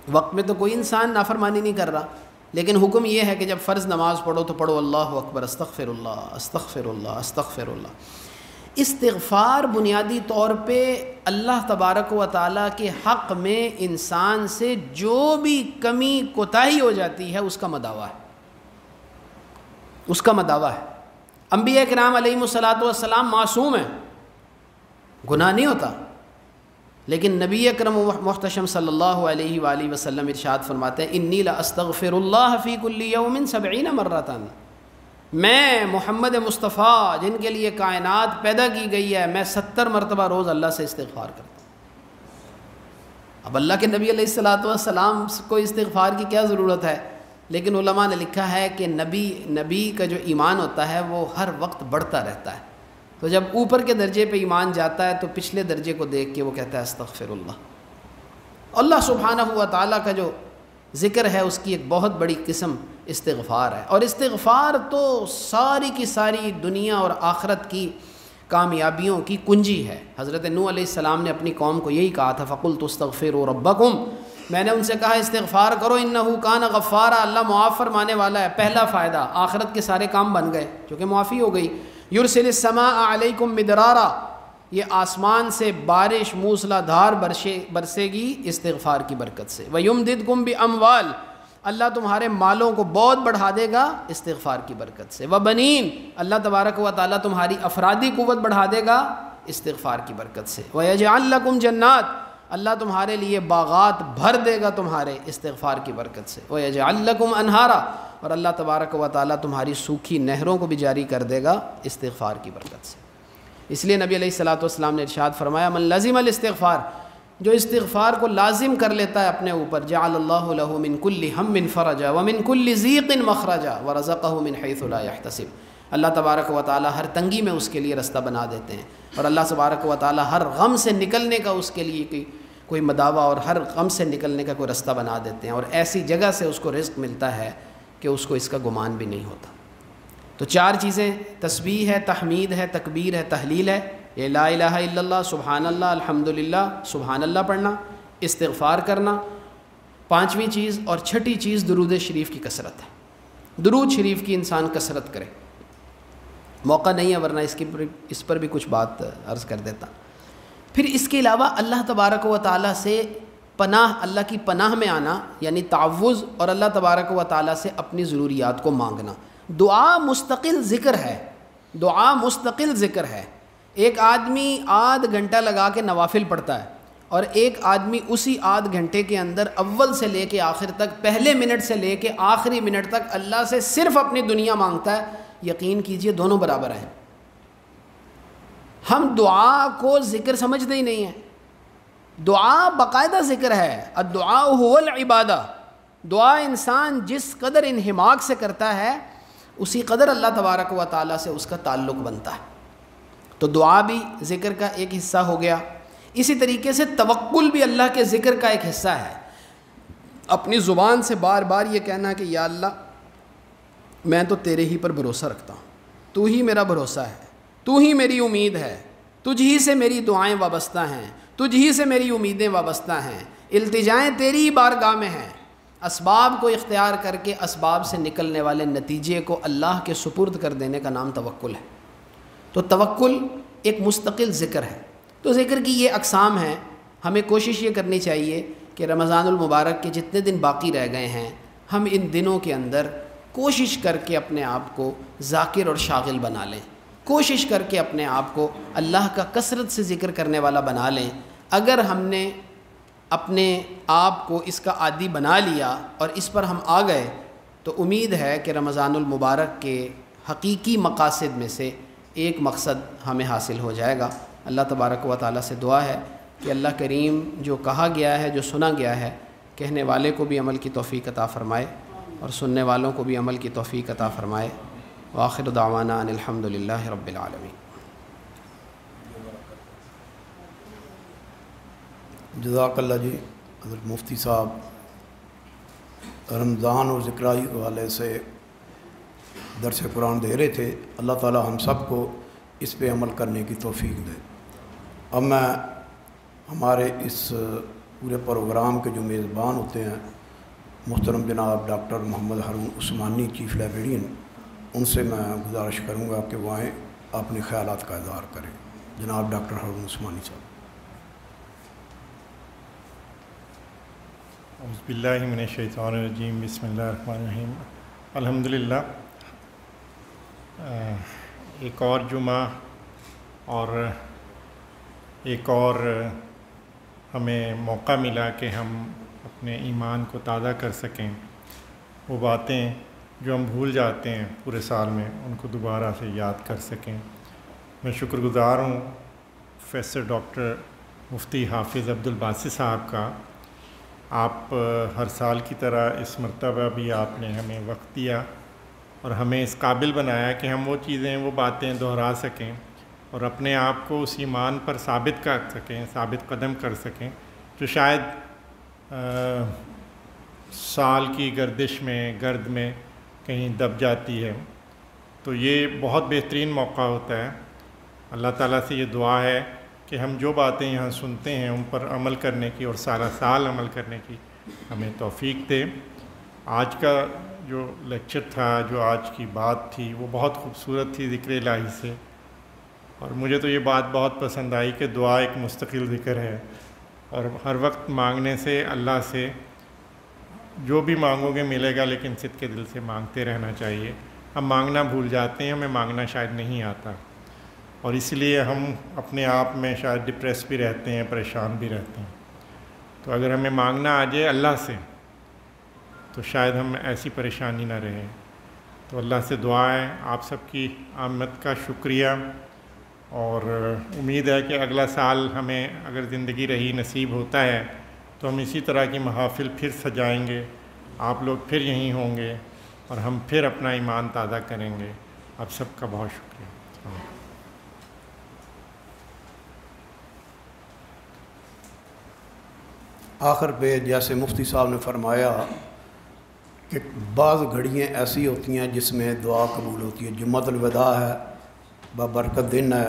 وقت میں تو کوئی انسان نافرمانی نہیں کر رہا، لیکن حکم یہ ہے کہ جب فرض نماز پڑھو تو پڑھو اللہ اکبر، استغفر اللہ استغفر اللہ استغفر اللہ۔ استغفار بنیادی طور پہ اللہ تبارک و تعالیٰ کے حق میں انسان سے جو بھی کمی کوتاہی ہو جاتی ہے اس کا مداوع ہے، اس کا مداوع ہے۔ انبیاء کرام علیہم الصلاۃ والسلام معصوم ہیں، گناہ نہیں ہوتا، لیکن نبی اکرم محتشم صلی اللہ علیہ وآلہ وسلم ارشاد فرماتے ہیں انی لاستغفر اللہ فی کل یوم 70 مرۃ، میں محمد مصطفیٰ جن کے لیے کائنات پیدا کی گئی ہے، میں 70 مرتبہ روز اللہ سے استغفار کرتا ہوں۔ اب اللہ کے نبی علیہ الصلاۃ والسلام کو استغفار کی کیا ضرورت ہے، لیکن علماء نے لکھا ہے کہ نبی کا جو ایمان ہوتا ہے وہ ہر وقت بڑھتا رہتا ہے، تو جب اوپر کے درجے پہ ایمان جاتا ہے تو پچھلے درجے کو دیکھ کے وہ کہتا ہے استغفر اللہ۔ اللہ سبحانہ و تعالیٰ کا جو ذکر ہے اس کی ایک بہت بڑی قسم استغفار ہے، اور استغفار تو ساری کی ساری دنیا اور آخرت کی کامیابیوں کی کنجی ہے۔ حضرت نوح علیہ السلام نے اپنی قوم کو یہی کہا تھا فَقُلْتُ اسْتَغْفِرُوا رَبَّكُمْ، میں نے ان سے کہا استغفار کرو، انہو کان غفارا، اللہ معاف فرمانے والا ہے۔ پہلا فائدہ، آخرت کے سارے کام بن گئے کیونکہ معافی ہو گئی۔ یرسل السماء علیکم مدرارا، یہ آسمان سے بارش موسلا دھار برسے گی استغفار کی برکت سے۔ وَيُمْدِدْكُمْ بِأَمْوَالٍ، اللہ تمہارے مالوں کو بہت بڑھا دے گا استغفار کی برکت سے۔ وَبَنِينَ، اللہ تبارک و تعالیٰ تمہاری افرادی قوت بڑھا دے گا استغفار کی برکت سے۔ وَيَجْعَلْ لَكُمْ جَنَّاتٍ، اللہ تمہارے لیے باغات بھر دے گا تمہارے استغفار کی برکت سے۔ وَيَجْعَلْ لَكُمْ أَنْهَارًا، اور اللہ تبارک و تعالیٰ تمہاری سوکھی نہروں کو بھی جاری کر دے گا استغفار کی برکت سے۔ اس لیے نبی علیہ الصلاۃ والسلام نے ارشاد فرمایا من لزم الاستغفار، جو استغفار کو لازم کر لیتا ہے اپنے اوپر، جعل اللہ له من كل هم فرجا ومن كل ضيق مخرجا ورزقه من حيث لا يحتسب، اللہ تبارک و تعالیٰ ہر تنگی میں اس کے لیے رستہ بنا دیتے ہیں، اور اللہ تبارک و تعالیٰ ہر غم سے نکلنے کا اس کے لیے کوئی مداوع اور ہر غم سے نکلنے کا کوئی رستہ بنا دیتے ہیں، اور ایسی جگہ سے اس کو رزق ملتا ہے کہ اس کو اس کا گمان بھی نہیں ہوتا۔ تو چار چیزیں، تسبیح ہے، تحمید ہے، تکبیر ہے، تحلیل ہے، یہ لا الہ الا اللہ، سبحان اللہ، الحمدللہ، سبحان اللہ پڑھنا، استغفار کرنا، پانچویں چیز اور چھٹی چیز درود شریف کی کثرت ہے۔ درود شریف کی انسان کثرت کرے، موقع نہیں ہے ورنہ اس پر بھی کچھ بات عرض کر دیتا۔ پھر اس کے علاوہ اللہ تبارک و تعالیٰ سے پناہ، اللہ کی پناہ میں آنا یعنی تعوذ، اور اللہ تبارک و تعالیٰ سے اپنی ضروریات کو مانگنا۔ دعا مستقل ذکر ہے، دعا مستقل ذکر ہے۔ ایک آدمی آدھ گھنٹہ لگا کے نوافل پڑھتا ہے، اور ایک آدمی اسی آدھ گھنٹے کے اندر اول سے لے کے آخر تک، پہلے منٹ سے لے کے آخری منٹ تک اللہ سے صرف اپنی دنیا مانگتا ہے، یقین کیجئے دونوں برابر ہیں۔ ہم دعا کو ذکر سمجھتے ہی نہیں ہیں، دعا باقاعدہ ذکر ہے، الدعاء هو العبادہ، دعا انسان جس قدر انہماک سے کرتا ہے اسی قدر اللہ تبارک و تعالیٰ سے اس کا تعلق بنتا ہے۔ تو دعا بھی ذکر کا ایک حصہ ہو گیا، اسی طریقے سے توکل بھی اللہ کے ذکر کا ایک حصہ ہے۔ اپنی زبان سے بار بار یہ کہنا کہ یا اللہ میں تو تیرے ہی پر بھروسہ رکھتا ہوں، تو ہی میرا بھروسہ ہے، تو ہی میری امید ہے، تجھ ہی سے میری دعائیں وابستہ ہیں، تجھ ہی سے میری امیدیں وابستہ ہیں، التجائیں تیری ہی بارگاہ میں ہیں۔ اسباب کو اختیار کر کے اسباب سے نکلنے والے نتیجے کو اللہ کے سپرد کر دینے کا نام توکل ہے۔ تو توکل ایک مستقل ذکر ہے۔ تو ذکر کی یہ اقسام ہیں، ہمیں کوشش یہ کرنی چاہیے کہ رمضان المبارک کے جتنے دن باقی رہ گئے ہیں ہم ان دنوں کے اندر کوشش کر کے اپنے آپ کو ذاکر اور شاغل بنا لیں، کوشش کر کے اپنے آپ کو اللہ کا کثرت سے ذکر کرنے والا بنا لیں۔ اگر ہم نے اپنے آپ کو اس کا عادی بنا لیا اور اس پر ہم آ گئے تو امید ہے کہ رمضان المبارک کے حقیقی مقاصد میں سے ایک مقصد ہمیں حاصل ہو جائے گا۔ اللہ تبارک و تعالیٰ سے دعا ہے کہ اللہ کریم جو کہا گیا ہے، جو سنا گیا ہے، کہنے والے کو بھی عمل کی توفیق عطا فرمائے، اور سننے والوں کو بھی عمل کی توفیق عطا فرمائے۔ وآخر دعوانا ان الحمد للہ رب العالمین۔ جزاک اللہ جی۔ حضرت مفتی صاحب رمضان اور ذکرائی کے حوالے سے درس قرآن دے رہے تھے، اللہ تعالی ہم سب کو اس پہ عمل کرنے کی توفیق دے۔ اب میں ہمارے اس پورے پروگرام کے جو میزبان ہوتے ہیں محترم جناب ڈاکٹر محمد ہارون عثمانی چیف لائبریرین، ان سے میں گزارش کروں گا کہ وہ آئیں اپنے خیالات کا اظہار کریں۔ جناب ڈاکٹر ہارون عثمانی صاحب۔ اعوذ باللہ من الشیطان الرجیم، بسم اللہ الرحمن الرحیم۔ الحمدللہ ایک اور جمعہ اور ایک اور ہمیں موقع ملا کہ ہم اپنے ایمان کو تازہ کر سکیں، وہ باتیں جو ہم بھول جاتے ہیں پورے سال میں ان کو دوبارہ سے یاد کر سکیں۔ میں شکر گزار ہوں پروفیسر ڈاکٹر مفتی حافظ عبدالباسط صاحب کا۔ آپ ہر سال کی طرح اس مرتبہ بھی آپ نے ہمیں وقت دیا اور ہمیں اس قابل بنایا کہ ہم وہ چیزیں وہ باتیں دہرا سکیں اور اپنے آپ کو اس ایمان پر ثابت کر سکیں، ثابت قدم کر سکیں، جو شاید سال کی گردش میں گرد میں کہیں دب جاتی ہے۔ تو یہ بہت بہترین موقع ہوتا ہے۔ اللہ تعالیٰ سے یہ دعا ہے کہ ہم جو باتیں یہاں سنتے ہیں ان پر عمل کرنے کی اور سارا سال عمل کرنے کی ہمیں توفیق دے۔ آج کا جو لیکچر تھا، جو آج کی بات تھی، وہ بہت خوبصورت تھی ذکر الہی سے، اور مجھے تو یہ بات بہت پسند آئی کہ دعا ایک مستقل ذکر ہے، اور ہر وقت مانگنے سے اللہ سے جو بھی مانگو گے ملے گا، لیکن صدق کے دل سے مانگتے رہنا چاہیے۔ ہم مانگنا بھول جاتے ہیں، ہمیں مانگنا شاید نہیں آتا، اور اس لیے ہم اپنے آپ میں شاید ڈپریس بھی رہتے ہیں، پریشان بھی رہتے ہیں۔ تو اگر ہمیں مانگنا آ جائے اللہ سے تو شاید ہم ایسی پریشانی نہ رہے۔ تو اللہ سے دعا ہے، آپ سب کی آمد کا شکریہ، اور امید ہے کہ اگلا سال ہمیں اگر زندگی رہی نصیب ہوتا ہے تو ہم اسی طرح کی محافل پھر سجائیں گے، آپ لوگ پھر یہیں ہوں گے اور ہم پھر اپنا ایمان تازہ کریں گے۔ آپ سب کا بہت شکریہ۔ آخر پہ جیسے مفتی صاحب نے فرمایا کہ بعض گھڑیاں ایسی ہوتی ہیں جس میں دعا قبول ہوتی ہے۔ جمعۃ الوداع ہے، بابرکت دن ہے۔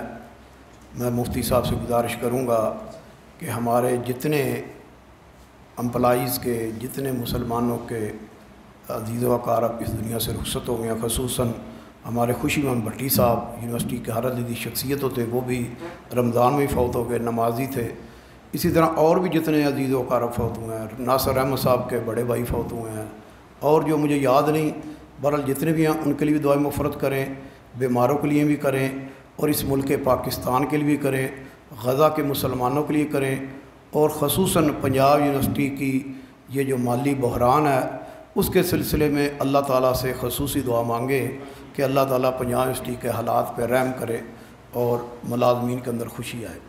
میں مفتی صاحب سے گزارش کروں گا کہ ہمارے جتنے امپلائیز کے، جتنے مسلمانوں کے عزیز و اقارب اس دنیا سے رخصت ہو گئے ہیں، خصوصاً ہمارے خوشی محمد بھٹی صاحب یونیورسٹی کے ہر علیحدہ شخصیت ہوتے، وہ بھی رمضان میں فوت ہو گئے، نمازی تھے۔ اسی طرح اور بھی جتنے عزیز و اقارب فوت ہوئے ہیں، ناصر احمد صاحب کے بڑے بھائی فوت ہوئے ہیں، اور جو مجھے یاد نہیں، بہرحال جتنے بھی ہیں ان کے لیے بھی دعائیں مغفرت کریں، بیماروں کے لیے بھی کریں، اور اس ملک پاکستان کے لیے بھی کریں، غزہ کے مسلمانوں کے لیے کریں، اور خصوصاً پنجاب یونیورسٹی کی یہ جو مالی بحران ہے اس کے سلسلے میں اللہ تعالیٰ سے خصوصی دعا مانگے کہ اللہ تعالیٰ پنجاب یونیورسٹی کے حالات پہ رحم کرے اور ملازمین کے اندر خوشی آئے۔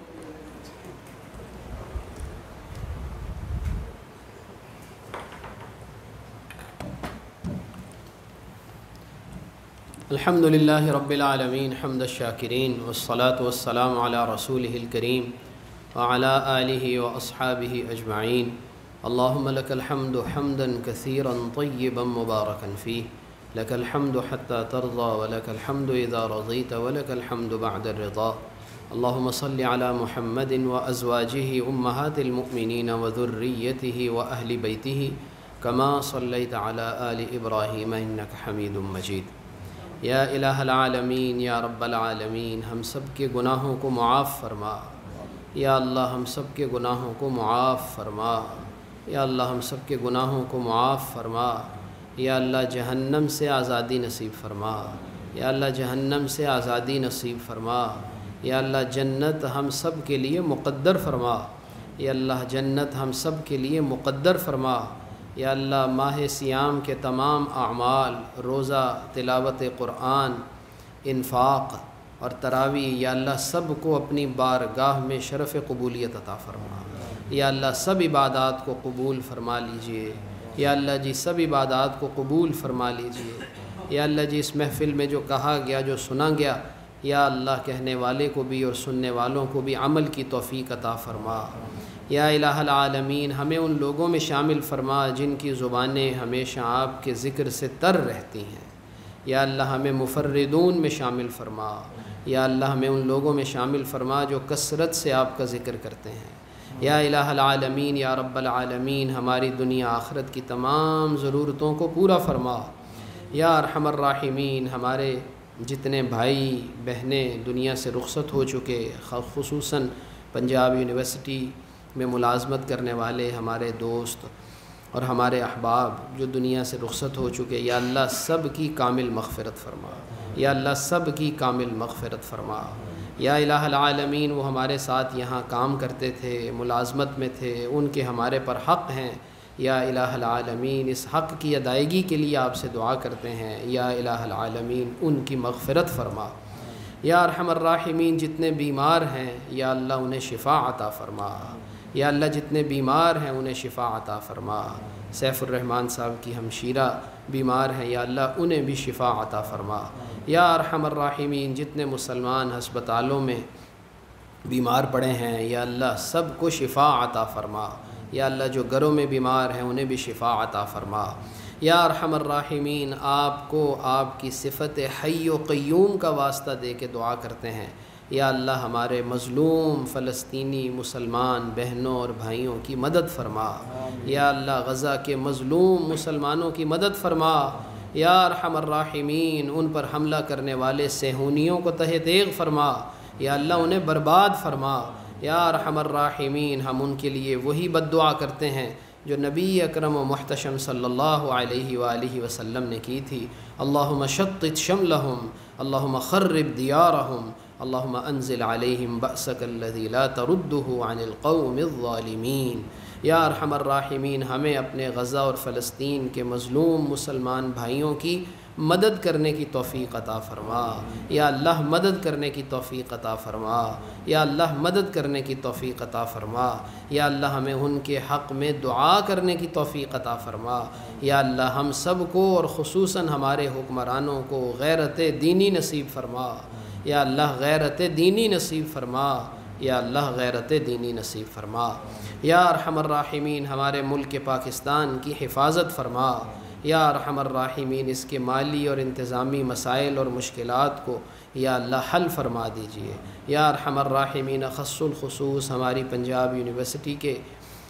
الحمد للہ رب العالمین حمد الشاکرین، والصلاة والسلام علی رسولہ الکریم وعلی آلہ واصحابہ اجمعین۔ اللہم لک الحمد حمدا کثیرا طیبا مبارکا فیہ، لک الحمد حتی ترضى ولک الحمد اذا رضیت ولک الحمد بعد الرضا۔ اللہم صل علی محمد وازواجہ امہات المؤمنین وذریتہ واہل بیتہ کما صلیت علی آل ابراہیم انک حمید مجید۔ یا الہ العالمین، یا رب العالمین، ہم سب کے گناہوں کو معاف فرما۔ یا اللہ ہم سب کے گناہوں کو معاف فرما۔ یا اللہ ہم سب کے گناہوں کو معاف فرما۔ یا اللہ جہنم سے آزادی نصیب فرما۔ یا اللہ جہنم سے آزادی نصیب فرما۔ یا اللہ جنت ہم سب کے لیے مقدر فرما۔ یا اللہ جنت ہم سب کے لیے مقدر فرما۔ یا اللہ ماہ صیام کے تمام اعمال، روزہ، تلاوت قرآن، انفاق اور تراویح، یا اللہ سب کو اپنی بارگاہ میں شرف قبولیت عطا فرما۔ یا اللہ سب عبادات کو قبول فرما لیجئے۔ یا اللہ جی سب عبادات کو قبول فرما لیجئے۔ یا اللہ جی اس محفل میں جو کہا گیا، جو سنا گیا، یا اللہ کہنے والے کو بھی اور سننے والوں کو بھی عمل کی توفیق عطا فرما۔ یا الہ العالمین ہمیں ان لوگوں میں شامل فرما جن کی زبانیں ہمیشہ آپ کے ذکر سے تر رہتی ہیں۔ یا اللہ ہمیں مفردون میں شامل فرما۔ یا اللہ ہمیں ان لوگوں میں شامل فرما جو کثرت سے آپ کا ذکر کرتے ہیں۔ یا الہ العالمین یا رب العالمین ہماری دنیا آخرت کی تمام ضرورتوں کو پورا فرما۔ یا ارحم الراحمین ہمارے جتنے بھائی بہنیں دنیا سے رخصت ہو چکے، خصوصاً پنجاب یونیورسٹی میں ملازمت کرنے والے ہمارے دوست اور ہمارے احباب جو دنیا سے رخصت ہو چکے، یا اللہ سب کی کامل مغفرت فرما۔ یا اللہ سب کی کامل مغفرت فرما۔ یا الہ العالمین وہ ہمارے ساتھ یہاں کام کرتے تھے، ملازمت میں تھے، ان کے ہمارے پر حق ہیں۔ یا الہ العالمین اس حق کی ادائیگی کے لیے آپ سے دعا کرتے ہیں۔ یا الہ العالمین ان کی مغفرت فرما۔ یا ارحم الراحمین جتنے بیمار ہیں یا اللہ انہیں شفا عطا فرما۔ یا اللہ جتنے بیمار ہیں انہیں شفا عطا فرما۔ سیف الرحمن صاحب کی ہمشیرہ بیمار ہیں، یا اللہ انہیں بھی شفا عطا فرما۔ یا ارحم الراحمین جتنے مسلمان ہسپتالوں میں بیمار پڑے ہیں یا اللہ سب کو شفا عطا فرما۔ یا اللہ جو گھروں میں بیمار ہیں انہیں بھی شفا عطا فرما۔ یا ارحم الراحمین آپ کو آپ کی صفت حی و قیوم کا واسطہ دے کے دعا کرتے ہیں، یا اللہ ہمارے مظلوم فلسطینی مسلمان بہنوں اور بھائیوں کی مدد فرما۔ یا اللہ غزہ کے مظلوم مسلمانوں کی مدد فرما۔ یا ارحم الراحمین ان پر حملہ کرنے والے صہیونیوں کو تہہ تیغ فرما۔ یا اللہ انہیں برباد فرما۔ یا ارحم الراحمین ہم ان کے لیے وہی بد دعا کرتے ہیں جو نبی اکرم و محتشم صلی اللہ علیہ وآلہ وسلم نے کی تھی۔ اللہم شتت شملہم، اللہم خرب دیارہم، اللہم انزل علیہم بأسک الذی لا تردہ عن القوم الظالمین۔ یا ارحم الراحمین ہمیں اپنے غزہ اور فلسطین کے مظلوم مسلمان بھائیوں کی مدد کرنے کی توفیق عطا فرما۔ یا اللہ مدد کرنے کی توفیق عطا فرما۔ یا اللہ مدد کرنے کی توفیق عطا فرما۔ یا اللہ ہمیں ان کے حق میں دعا کرنے کی توفیق عطا فرما۔ یا اللہ ہم سب کو اور خصوصاً ہمارے حکمرانوں کو غیرت دینی نصیب فرما۔ یا اللہ غیرت دینی نصیب فرما۔ یا اللہ غیرت دینی نصیب فرما۔ یا ارحم الراحمین ہمارے ملک پاکستان کی حفاظت فرما۔ یا ارحم الراحمین اس کے مالی اور انتظامی مسائل اور مشکلات کو یا اللہ حل فرما دیجئے۔ یا ارحم الراحمین خص الخصوص ہماری پنجاب یونیورسٹی کے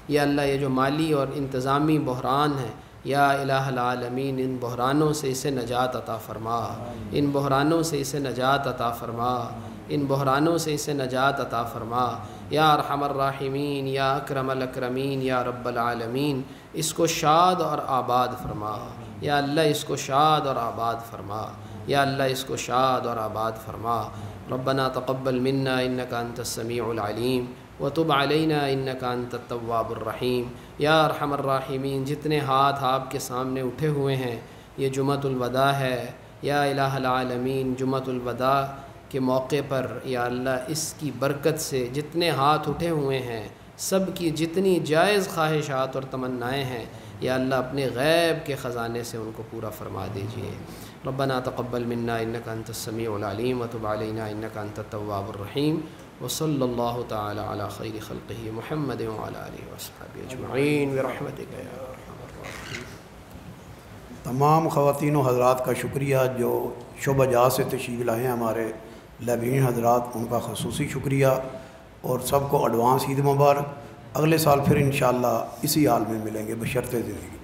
یا اللہ یہ جو مالی اور انتظامی بحران ہیں، یا الہ العالمین ان بحرانوں سے اسے نجات عطا فرما۔ ان بحرانوں سے اسے نجات عطا فرما۔ ان بحرانوں سے اسے نجات عطا فرما۔ یا ارحم الراحمین یا اکرم الاکرمین یا رب العالمین اس کو شاد اور آباد فرما۔ یا اللہ اس کو شاد اور آباد فرما۔ یا اللہ اس کو شاد اور آباد فرما۔ ربنا تقبل منا انک انت السمیع العلیم وتب علینا انک انت التواب الرحیم۔ یا ارحم الراحمین جتنے ہاتھ آپ کے سامنے اٹھے ہوئے ہیں، یہ جمعۃ الوداع ہے، یا الہ العالمین جمعۃ الوداع کے موقع پر یا اللہ اس کی برکت سے جتنے ہاتھ اٹھے ہوئے ہیں سب کی جتنی جائز خواہشات اور تمنائیں ہیں یا اللہ اپنے غیب کے خزانے سے ان کو پورا فرما دیجئے۔ ربنا تقبل منا انک انت السمیع العلیم وتب علینا انک انت التواب الرحیم وصلی اللہ تعالی علی خیر خلقہ محمد وعلی آلہ وصحبہ اجمعین برحمتک یا ارحم الراحمین۔ تمام خواتین و حضرات کا شکریہ جو شعبہ جات سے تشریف لائے ہیں، ہمارے لائبرین حضرات ان کا خصوصی شکریہ، اور سب کو ایڈوانس عید مبارک۔ اگلے سال پھر انشاءاللہ اسی حال میں ملیں گے بشرط زندگی۔